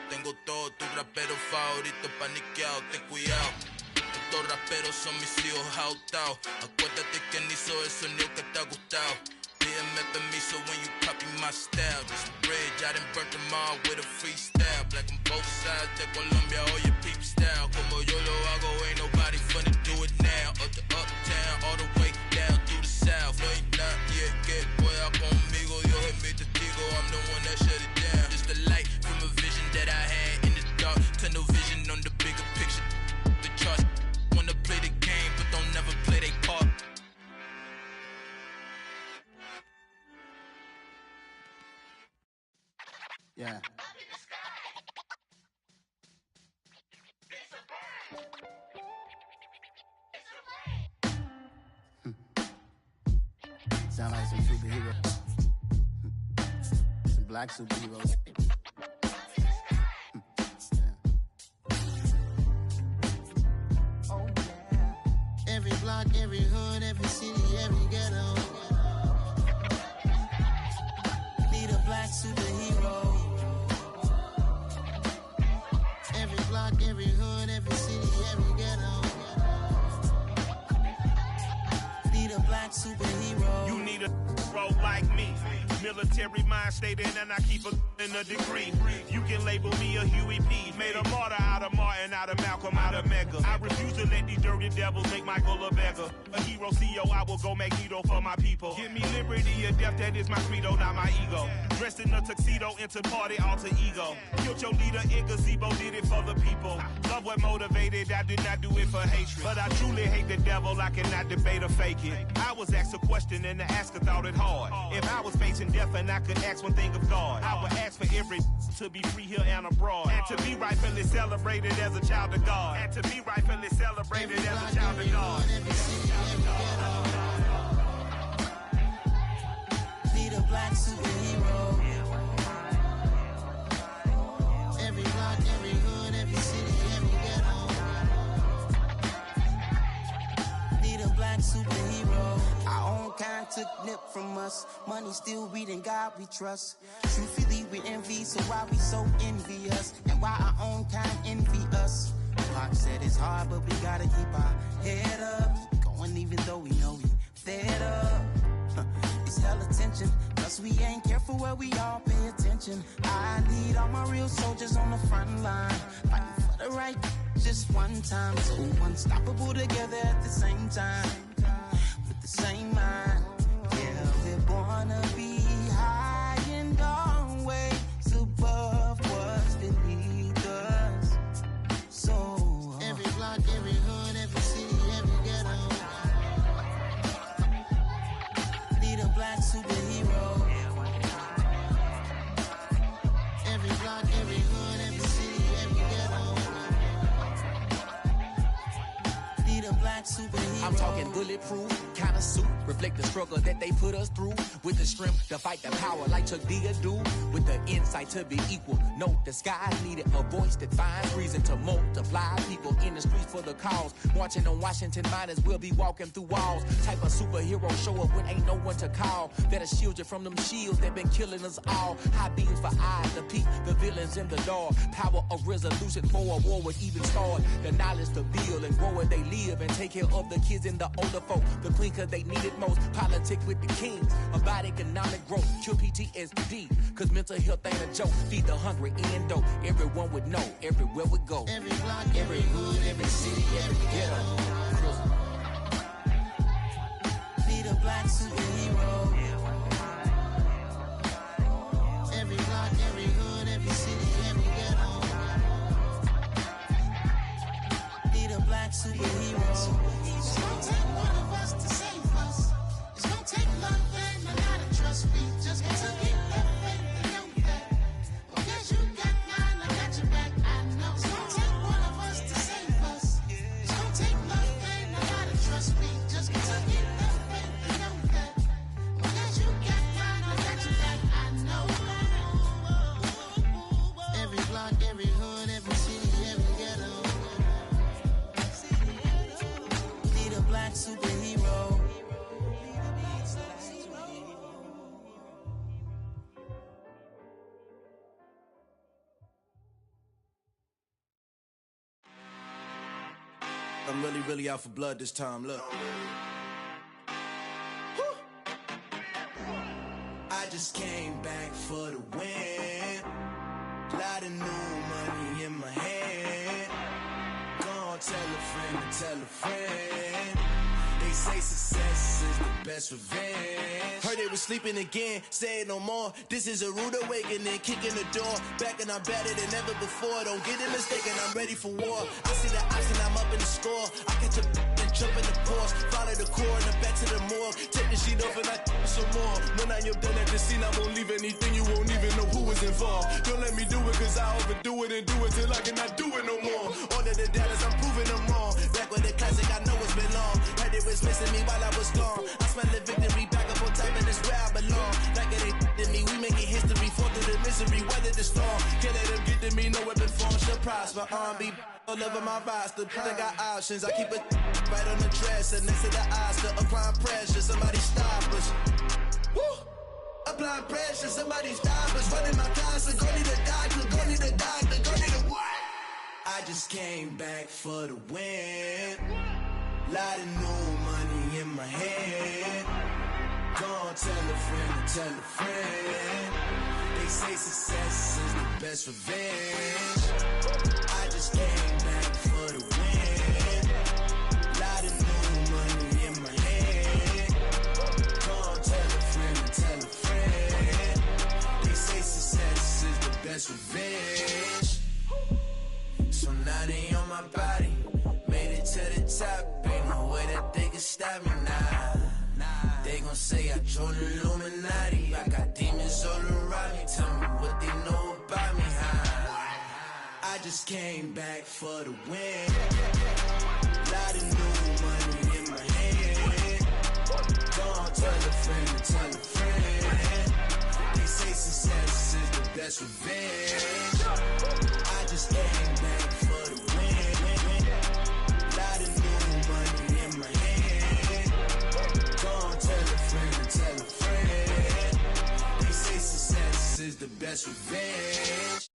tengo todo, tu rapero favorito paniqueado, ten cuidado. Estos raperos son mis hijos adoptados. Acuérdate quién hizo el sonido que te ha gustado. Pídeme permiso when you copy my style. This bridge, I done burnt them all with a freestyle. Black on both sides de Colombia, oye peep style. Como yo lo hago, ain't nobody finna do it now. Up to uptown, all the way down through the south. No ain't not yet, que pueda conmigo. Dios es mi testigo, I'm the one that shut it down. Just a light from a vision that I had in the dark. Tunnel vision on the bigger picture. The charts wanna play the game, but don't never play their part. Yeah. Sound like some superheroes. Some black superheroes. Oh, yeah. Every block, every hood, every city, every ghetto. Need a black superhero. Every block, every hood, every city, every ghetto. Need a black superhero. You need a bro like me. Military mind state and I keep in a degree. You can label me a Huey P. Made a martyr out of Martin, out of Malcolm, out of Mega. I refuse to let these dirty devils make Michael a beggar. A hero CEO, I will go Magneto for my people. Give me liberty or death, that is my credo, not my ego. Dressed in a tuxedo, into party, alter ego. Killed your leader in gazebo, did it for the people. Love what motivated, I did not do it for hatred. But I truly hate the devil, I cannot debate or fake it. I was asked a question and the asker thought it hard. If I was facing death and I could ask one thing of God, I would ask for every to be free here and abroad. And to be rightfully celebrated as a child of God. And to be rightfully celebrated as a child of God. Be the black superhero. Every block, every hood, every city, every ghetto. Be the black superhero. Our own kind took nip from us. Money still reading God we trust. Truthfully we envy, so why we so envious? And why our own kind envy us? Pac said it's hard, but we gotta keep our head up. Going even though we know we fed up. It's hella tension, plus we ain't careful where we all pay attention. I need all my real soldiers on the front line, fighting for the right just one time. So unstoppable together at the same time, with the same mind. Yeah, we're born to be high and always above what's beneath us. So every block, every hood, every city, every ghetto. Need a black superhero. Every block, every hood, every city, every ghetto. Need a black superhero. I'm talking bulletproof kind of suit, reflect the struggle that they put us through. With the strength to fight the power like Chuck D do. With the insight to be equal. Note the sky needed a voice that finds reason to multiply. People in the streets for the cause. Marching on Washington, might as well be walking through walls. Type of superhero show up when ain't no one to call. That'll shield you from them shields that been killing us all. High beams for eyes to peek the villains in the dark. Power of resolution for a war would even start. The knowledge to build and grow where they live and take care of the kids and the older folk. The clean cause they need it most. Politic with the kings. About economic growth. Cure PTSD. Cause mental health ain't a joke. Feed the hungry and dope. Everyone would know. Everywhere we go. Every block, every hood, every city, every ghetto. Be the black superhero. Every block, every hood, every city, every ghetto. Be the black superhero. It's gonna take one of us to save us. It's gonna take love and a lot of trust. We just got to get that faith and know that. Because you got mine, I got your back. I know. It's gonna take one of us to save us. It's gonna take love and a lot of trust. We just got to get that faith and know that. Because you got mine, I got your back. I know. Every block, every hood, every city, every ghetto. Be the black superhero. I'm really out for blood this time, look. I just came back for the win. Lot of new money in my hand. Gonna tell a friend to tell a friend. They say success is the best revenge. Heard they was sleeping again, say it no more. This is a rude awakening, kicking the door. Back and I'm better than ever before. Don't get it mistaken, I'm ready for war. I see the option, I'm up in the score. I catch a and jump in the course. Follow the core and the back to the morgue. Take the sheet off and I some more. When I am done at the scene, I won't leave anything. You won't even know who was involved. Don't let me do it, cause I overdo it and do it till I cannot do it no more. All of the doubters, I'm proving them wrong. Back with the classic, I know it's been long. Heard it was missing me while I was gone. I smell the victory back up on top, and it's where I belong. Like it ain't to me, we making history. Fall through the misery, weather the storm. Can't let them get to me, no weapon form shall prosper. R&B all over my roster, I got options. I keep it right on the dresser, next to the Oscar. Applying pressure, somebody stop us. Woo! Applying pressure, somebody stop us. Running my closet, go need a doctor, go need a doctor, go need a what? I just came back for the win. Lot of new money in my hand. Gonna tell a friend to tell a friend. They say success is the best revenge. I just came back for the win. Lot of new money in my hand. Gonna tell a friend to tell a friend. They say success is the best revenge. So now they on my body. Made it to the top. Ain't no way that they can stop me now. They gon' say I joined the Illuminati. I got demons all around me. Tell me what they know about me, huh? I just came back for the win. Lot of new money in my hand. Don't tell a friend to tell a friend. They say success is the best revenge. I just came back for the win. Lot of new money in my hand. Don't tell a friend to tell a friend. They say success is the best revenge.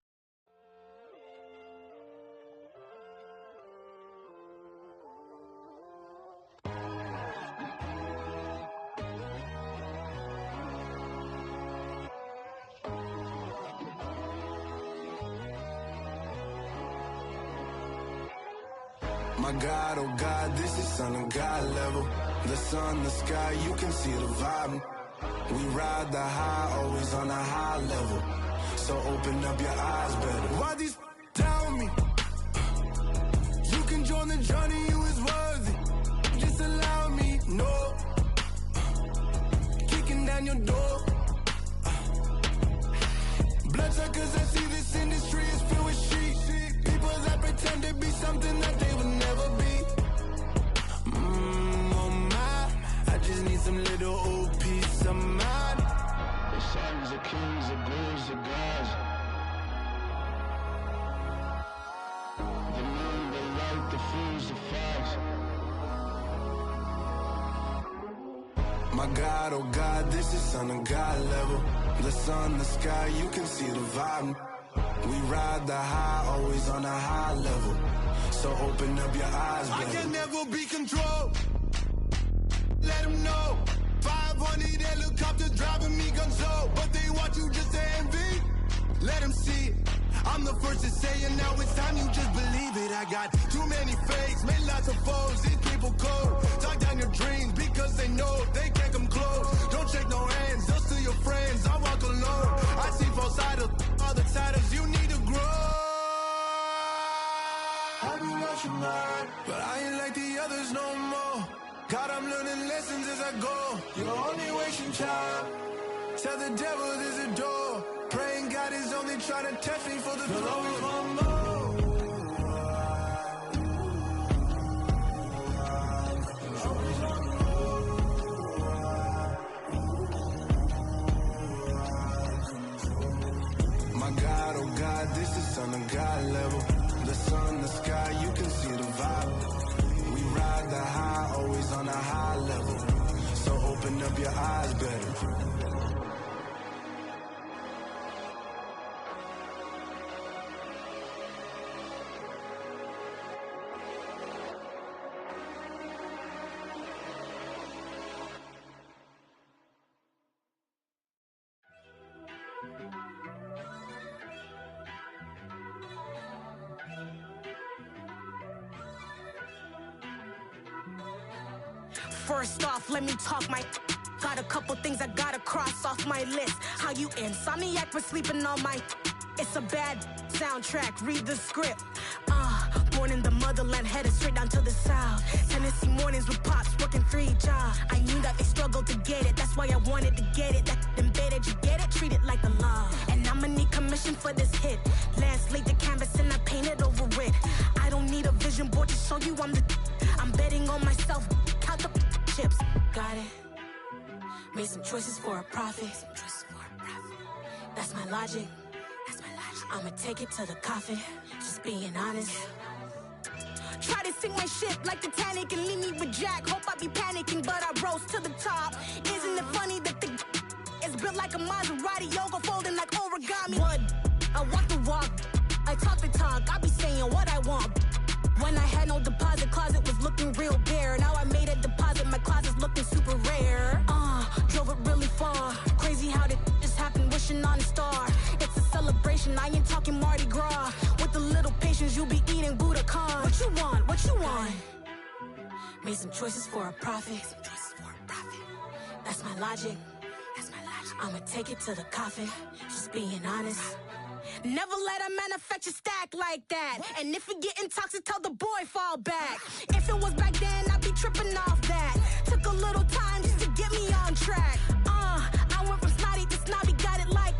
My God, oh God, this is Son of God level. The sun, the sky, you can see the vibe. We ride the high, always on a high level. So open up your eyes better. Why these tell me? You can join the journey, you is worthy. Just allow me, no. Kicking down your door. Bloodsuckers, I see this industry is filled with sheep. People that pretend to be something that they would never be. Oh my, I just need some little old peace of mind. The sons of kings, the bulls, the gods. The moon, the light, the fools, the facts. My God, oh God, this is Son of God level. The sun, the sky, you can see the vibe. We ride the high, always on a high level. So open up your eyes, baby. I can never be controlled. Let them know. 500 helicopters driving me gonzo. But they want you just to envy. Let them see it. I'm the first to say it, now it's time you just believe it. I got too many fakes, made lots of foes. These people cold. Talk down your dreams because they know they can't come close. Don't shake no hands, just to your friends. I walk alone. I see false idols, all the titles you need to grow. Have you lost your mind? But I ain't like the others no more. God, I'm learning lessons as I go. You're only wasting time. Tell the devil there's a door. Praying God is only trying to test me for the glory for more. My God, oh God, this is Son of God level. The sun, the sky, you can see the vibe. We ride the high, always on a high level. So open up your eyes better. First off, let me talk my. Got a couple things I gotta cross off my list. How you insomniac for sleeping on my. It's a bad soundtrack, read the script. Born in the motherland, headed straight down to the south. Tennessee mornings with pops, working 3 jobs. I knew that they struggled to get it, that's why I wanted to get it. That embedded, you get it, treat it like the law. And I'ma need commission for this hit. Last laid the canvas and I painted over it. I don't need a vision board to show you I'm the. I'm betting on myself, count the chips. Got it. Made some choices for a profit. That's my logic. I'ma take it to the coffin. Just being honest. Try to sink my ship like Titanic and leave me with Jack. Hope I be panicking, but I rose to the top. Isn't it funny that the is built like a Maserati, yoga folding like origami? What? I walk the walk, I talk the talk. I be saying what I want. When I had no deposit, closet was looking real bare. Now I made a deposit, my closet's looking super rare. Drove it I ain't talking Mardi Gras. With a little patience, you'll be eating Budokan. What you want? What you want? Made some choices for a profit. That's my logic. I'ma take it to the coffin. Just being honest. Never let a manufacture stack like that. And if it getting toxic, tell the boy fall back. If it was back then, I'd be tripping off that. Took a little time just to get me on track. I went from snotty to snobby, got it like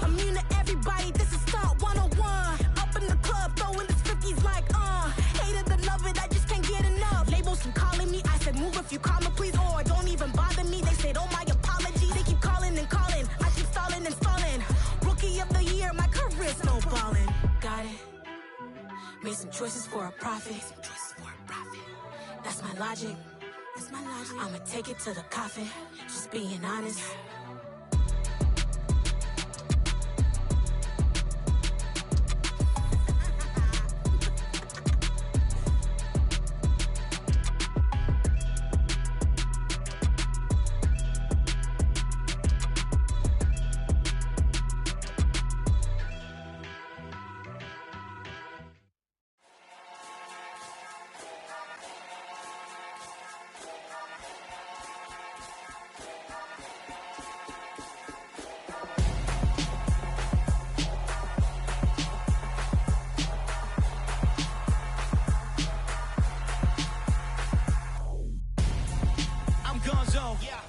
immune to everybody, this is stunt 101. Up in the club, throwing the 50s like hate it or love it, I just can't get enough. Labels keep calling me, I said move if you call me please, or don't even bother me. They said oh my apology, they keep calling and calling. I keep stalling and stalling. Rookie of the year, my career snowballing. Got it. Made some choices for a profit. That's my logic. I'ma take it to the coffin. Just being honest.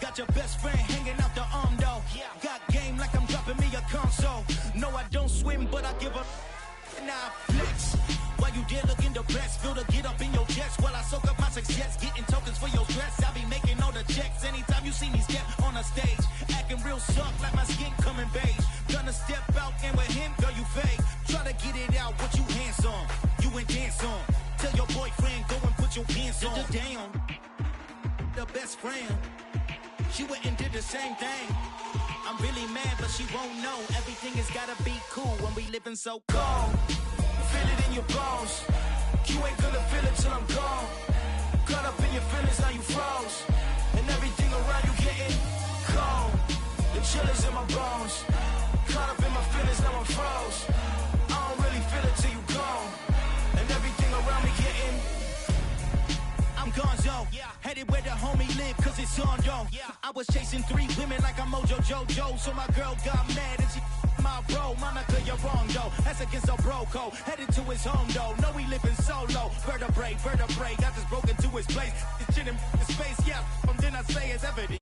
Got your best friend hanging out the arm though. Got game like I'm dropping me a console. No, I don't swim, but I give a now flex. While you there looking depressed, feel the get up in your chest while I soak up my success. Getting tokens for your stress, I be making all the checks. Anytime you see me step on a stage, acting real soft like my skin coming beige. Gonna step out and with him, girl, you fake. Try to get it out, what you hands on, you ain't dance on. Tell your boyfriend, go and put your pants on. Down, the best friend. She went and did the same thing. I'm really mad, but she won't know. Everything has gotta be cool when we living so cold. Feel it in your bones. You ain't gonna feel it till I'm gone. Caught up in your feelings, now you froze. And everything around you getting cold. The chillers in my bones. Caught up in my feelings, now I'm froze. I don't really feel it till you gone. And everything around me getting I'm gonzo, headed where the homie live, cause it's on though. I was chasing 3 women like I'm Mojo Jojo, so my girl got mad and she my bro. Monica, you're wrong though, that's against our bro code. Headed to his home though, know we living solo. Vertebrae, got this broken to his place. This shit in his face, then I say it's evident.